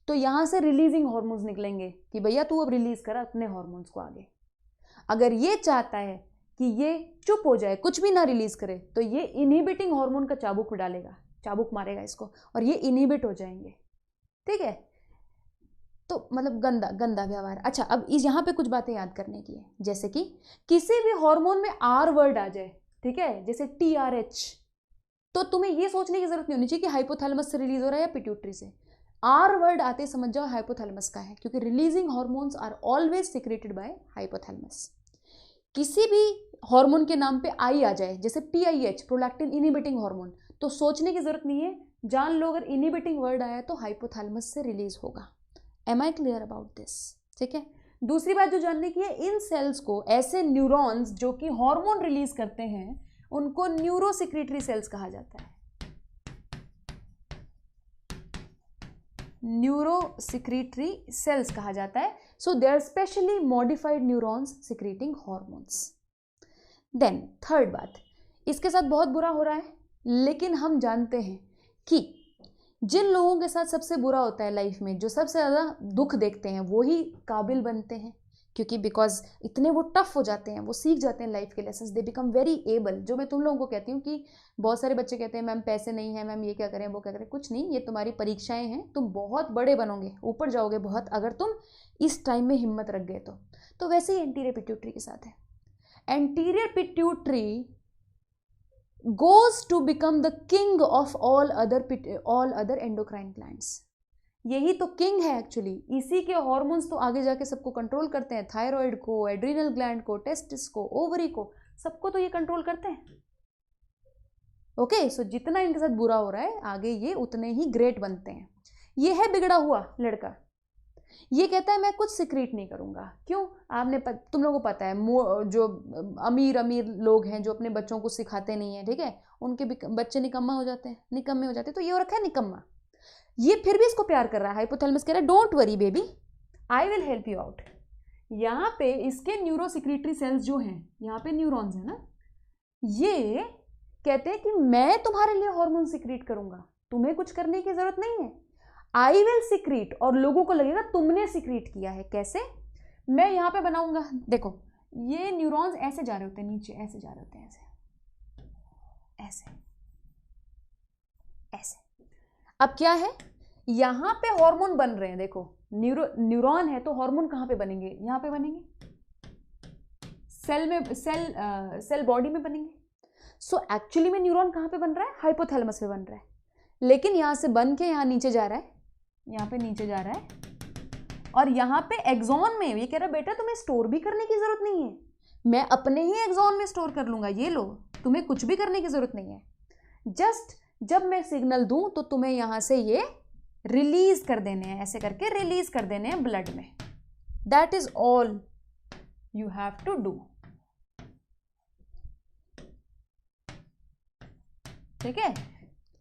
Speaker 1: तो यहां से रिलीजिंग हॉर्मोन्स निकलेंगे कि भैया तू अब रिलीज कर अपने हॉर्मोन्स को आगे। अगर ये चाहता है कि ये चुप हो जाए, कुछ भी ना रिलीज करे, तो ये इनहिबिटिंग हार्मोन का चाबुक डालेगा, चाबुक मारेगा इसको और ये इनहिबिट हो जाएंगे। ठीक है, तो मतलब गंदा गंदा व्यवहार। अच्छा, अब इस यहाँ पे कुछ बातें याद करने की है, जैसे कि किसी भी हार्मोन में R वर्ड आ जाए, ठीक है, जैसे TRH, तो तुम्हें ये सोचने की जरूरत नहीं होनी चाहिए कि हाइपोथैलेमस से रिलीज हो रहा है या पिट्यूटरी से। R वर्ड आते समझ जाओ हाइपोथैलेमस का है, क्योंकि releasing hormones are always secreted by hypothalamus. किसी भी हार्मोन के नाम पे I आ जाए, जैसे PIH प्रोलैक्टिन इनहिबिटिंग हार्मोन, तो सोचने की जरूरत नहीं है, जान लो अगर इनहिबिटिंग वर्ड आया तो हाइपोथैलेमस से रिलीज होगा। Am I clear about this? ठीक है, दूसरी बात जो जानने की है, इन सेल्स को, ऐसे न्यूरॉन्स जो कि हार्मोन रिलीज करते हैं, उनको न्यूरोसिक्रेटरी सेल्स कहा जाता है। न्यूरोसिक्रेटरी सेल्स कहा जाता है। So they are specially modified neurons secreting hormones. Then third बात, इसके साथ बहुत बुरा हो रहा है, लेकिन हम जानते हैं कि जिन लोगों के साथ सबसे बुरा होता है लाइफ में, जो सबसे ज़्यादा दुख देखते हैं, वो ही काबिल बनते हैं, क्योंकि बिकॉज इतने वो टफ हो जाते हैं, वो सीख जाते हैं लाइफ के lessons, they become very able. जो मैं तुम लोगों को कहती हूँ कि बहुत सारे बच्चे कहते हैं मैम पैसे नहीं है, मैम ये क्या करें वो क्या करें, कुछ नहीं, ये तुम्हारी परीक्षाएं हैं, तुम बहुत बड़े बनोगे, ऊपर जाओगे बहुत, अगर तुम इस टाइम में हिम्मत रख गए तो वैसे ही एंटीरियर पिट्यूटरी के साथ है। Anterior pituitary goes to become the king of all other endocrine glands। यही तो किंग है एक्चुअली, इसी के हॉर्मोन्स तो आगे जाके सबको कंट्रोल करते हैं, थायराइड को, एड्रिनल ग्लैंड को, टेस्टिस को, ओवरी को, सबको तो ये कंट्रोल करते हैं। ओके, सो जितना इनके साथ बुरा हो रहा है, आगे ये उतने ही ग्रेट बनते हैं। ये है बिगड़ा हुआ लड़का, ये कहता है मैं कुछ सिक्रीट नहीं करूंगा। क्यों? तुम लोगों को पता है जो अमीर लोग हैं जो अपने बच्चों को सिखाते नहीं है, ठीक है, उनके भी बच्चे निकम्मे हो जाते हैं। तो ये हो रखा है निकम्मा। ये फिर भी इसको प्यार कर रहा है। हाइपोथैलेमस कह रहा है don't worry baby, I will help you out. यहाँ पे इसके न्यूरोसिक्रीटरी सेल्स जो हैं, यहाँ पे न्यूरॉन्स है ना, ये कहते हैं कि मैं तुम्हारे लिए हार्मोन सिक्रीट करूंगा, तुम्हें कुछ करने की जरूरत नहीं है, आई विल सिक्रीट। और लोगों को लगेगा तुमने सिक्रीट किया है। कैसे? मैं यहाँ पे बनाऊंगा, देखो ये न्यूरॉन्स ऐसे जा रहे होते हैं नीचे, ऐसे जा रहे होते हैं, ऐसे ऐसे। अब क्या है, यहाँ पे हार्मोन बन रहे हैं। देखो न्यूरॉन है तो हार्मोन कहाँ पे बनेंगे? यहाँ पे बनेंगे, सेल में, सेल बॉडी में बनेंगे। सो एक्चुअली में न्यूरॉन कहाँ पे बन रहा है? हाइपोथैलेमस पे बन रहा है। लेकिन यहाँ से बन के यहाँ नीचे जा रहा है, यहाँ पे नीचे जा रहा है, और यहाँ पे एक्सॉन में ये कह रहा है बेटा तुम्हें स्टोर भी करने की जरूरत नहीं है, मैं अपने ही एक्सॉन में स्टोर कर लूंगा, ये लो, तुम्हें कुछ भी करने की जरूरत नहीं है। जस्ट जब मैं सिग्नल दूं तो तुम्हें यहाँ से ये रिलीज कर देने हैं, ऐसे करके रिलीज कर देने हैं ब्लड में। That is all you have to do. ठीक है,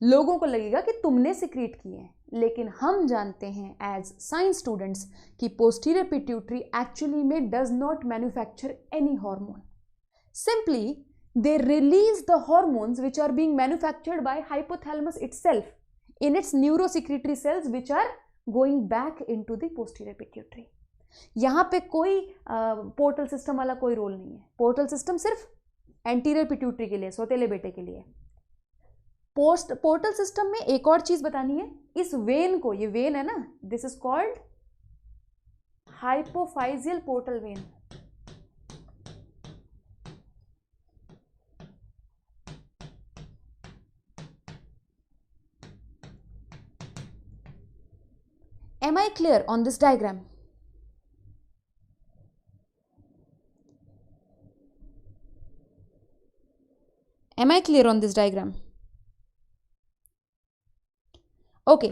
Speaker 1: लोगों को लगेगा कि तुमने सिक्रीट किए हैं, लेकिन हम जानते हैं एज साइंस स्टूडेंट्स कि पोस्टीरियर पिट्यूटरी एक्चुअली में does not manufacture any hormone, simply they release the hormones which are being manufactured by hypothalamus itself in its neurosecretory cells which are going back into the posterior pituitary. यहाँ पे कोई पोर्टल सिस्टम वाला कोई रोल नहीं है। पोर्टल सिस्टम सिर्फ एंटीरियर पिट्यूटरी के लिए, सौतेले बेटे के लिए। पोर्टल सिस्टम में एक और चीज बतानी है, इस वेन को, ये वेन है ना, this is called hypophyseal portal vein. Am I clear on this diagram? Am I clear on this diagram? Okay.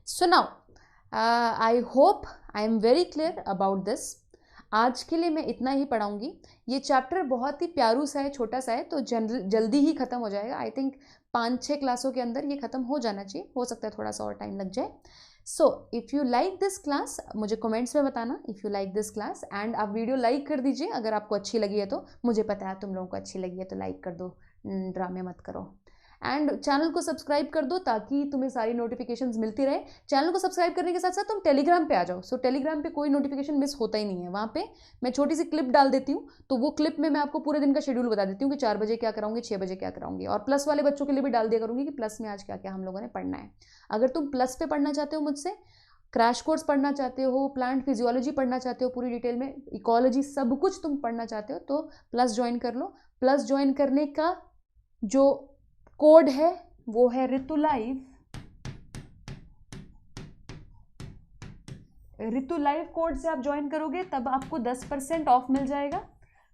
Speaker 1: So now, I hope I am very clear about this. आज के लिए मैं इतना ही पढ़ाऊंगी। ये चैप्टर बहुत ही प्यारू सा है, छोटा सा है, तो जल्दी ही ख़त्म हो जाएगा। आई थिंक 5-6 क्लासों के अंदर ये ख़त्म हो जाना चाहिए, हो सकता है थोड़ा सा और टाइम लग जाए। So if you like this class, मुझे कमेंट्स में बताना if you like this class, and आप वीडियो लाइक कर दीजिए अगर आपको अच्छी लगी है तो। मुझे पता है तुम लोगों को अच्छी लगी है तो लाइक कर दो, ड्रामे मत करो। एंड चैनल को सब्सक्राइब कर दो ताकि तुम्हें सारी नोटिफिकेशंस मिलती रहे। चैनल को सब्सक्राइब करने के साथ साथ तुम टेलीग्राम पे आ जाओ। सो टेलीग्राम पे कोई नोटिफिकेशन मिस होता ही नहीं है। वहाँ पे मैं छोटी सी क्लिप डाल देती हूँ, तो वो क्लिप में मैं आपको पूरे दिन का शेड्यूल बता देती हूँ कि 4 बजे क्या कराऊंगी, 6 बजे क्या कराऊंगी। और प्लस वाले बच्चों के लिए भी डाल दिया करूँगी कि प्लस में आज क्या क्या हम लोगों ने पढ़ना है। अगर तुम प्लस पे पढ़ना चाहते हो मुझसे, क्रैश कोर्स पढ़ना चाहते हो, प्लांट फिजियोलॉजी पढ़ना चाहते हो पूरी डिटेल में, इकोलॉजी, सब कुछ तुम पढ़ना चाहते हो, तो प्लस ज्वाइन कर लो। प्लस ज्वाइन करने का जो कोड है वो है ऋतु लाइव। ऋतु लाइव कोड से आप ज्वाइन करोगे तब आपको 10% ऑफ मिल जाएगा,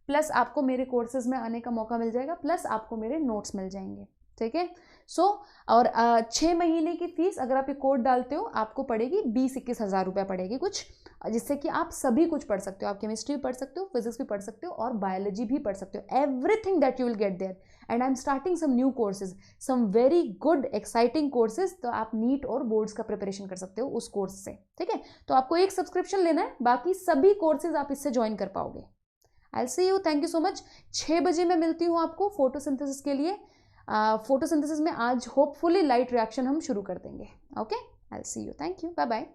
Speaker 1: प्लस आपको मेरे कोर्सेज में आने का मौका मिल जाएगा, प्लस आपको मेरे नोट्स मिल जाएंगे। ठीक है, सो और 6 महीने की फीस अगर आप ये कोड डालते हो आपको पड़ेगी 20-21 हज़ार रुपये पड़ेगी कुछ, जिससे कि आप सभी कुछ पढ़ सकते हो। आप केमिस्ट्री भी पढ़ सकते हो, फिजिक्स भी पढ़ सकते हो, और बायोलॉजी भी पढ़ सकते हो। Everything that you will get there. And I am starting some new courses, some very good exciting courses. तो आप नीट और बोर्ड्स का प्रिपरेशन कर सकते हो उस कोर्स से। ठीक है, तो आपको एक सब्सक्रिप्शन लेना है, बाकी सभी कोर्सेज आप इससे ज्वाइन कर पाओगे। आई will see you, thank you so much. 6 बजे मैं मिलती हूँ आपको फोटोसिंथेसिस के लिए। फोटोसिंथेसिस में आज होपफुली लाइट रिएक्शन हम शुरू कर देंगे। Okay, I will see you, thank you, bye bye.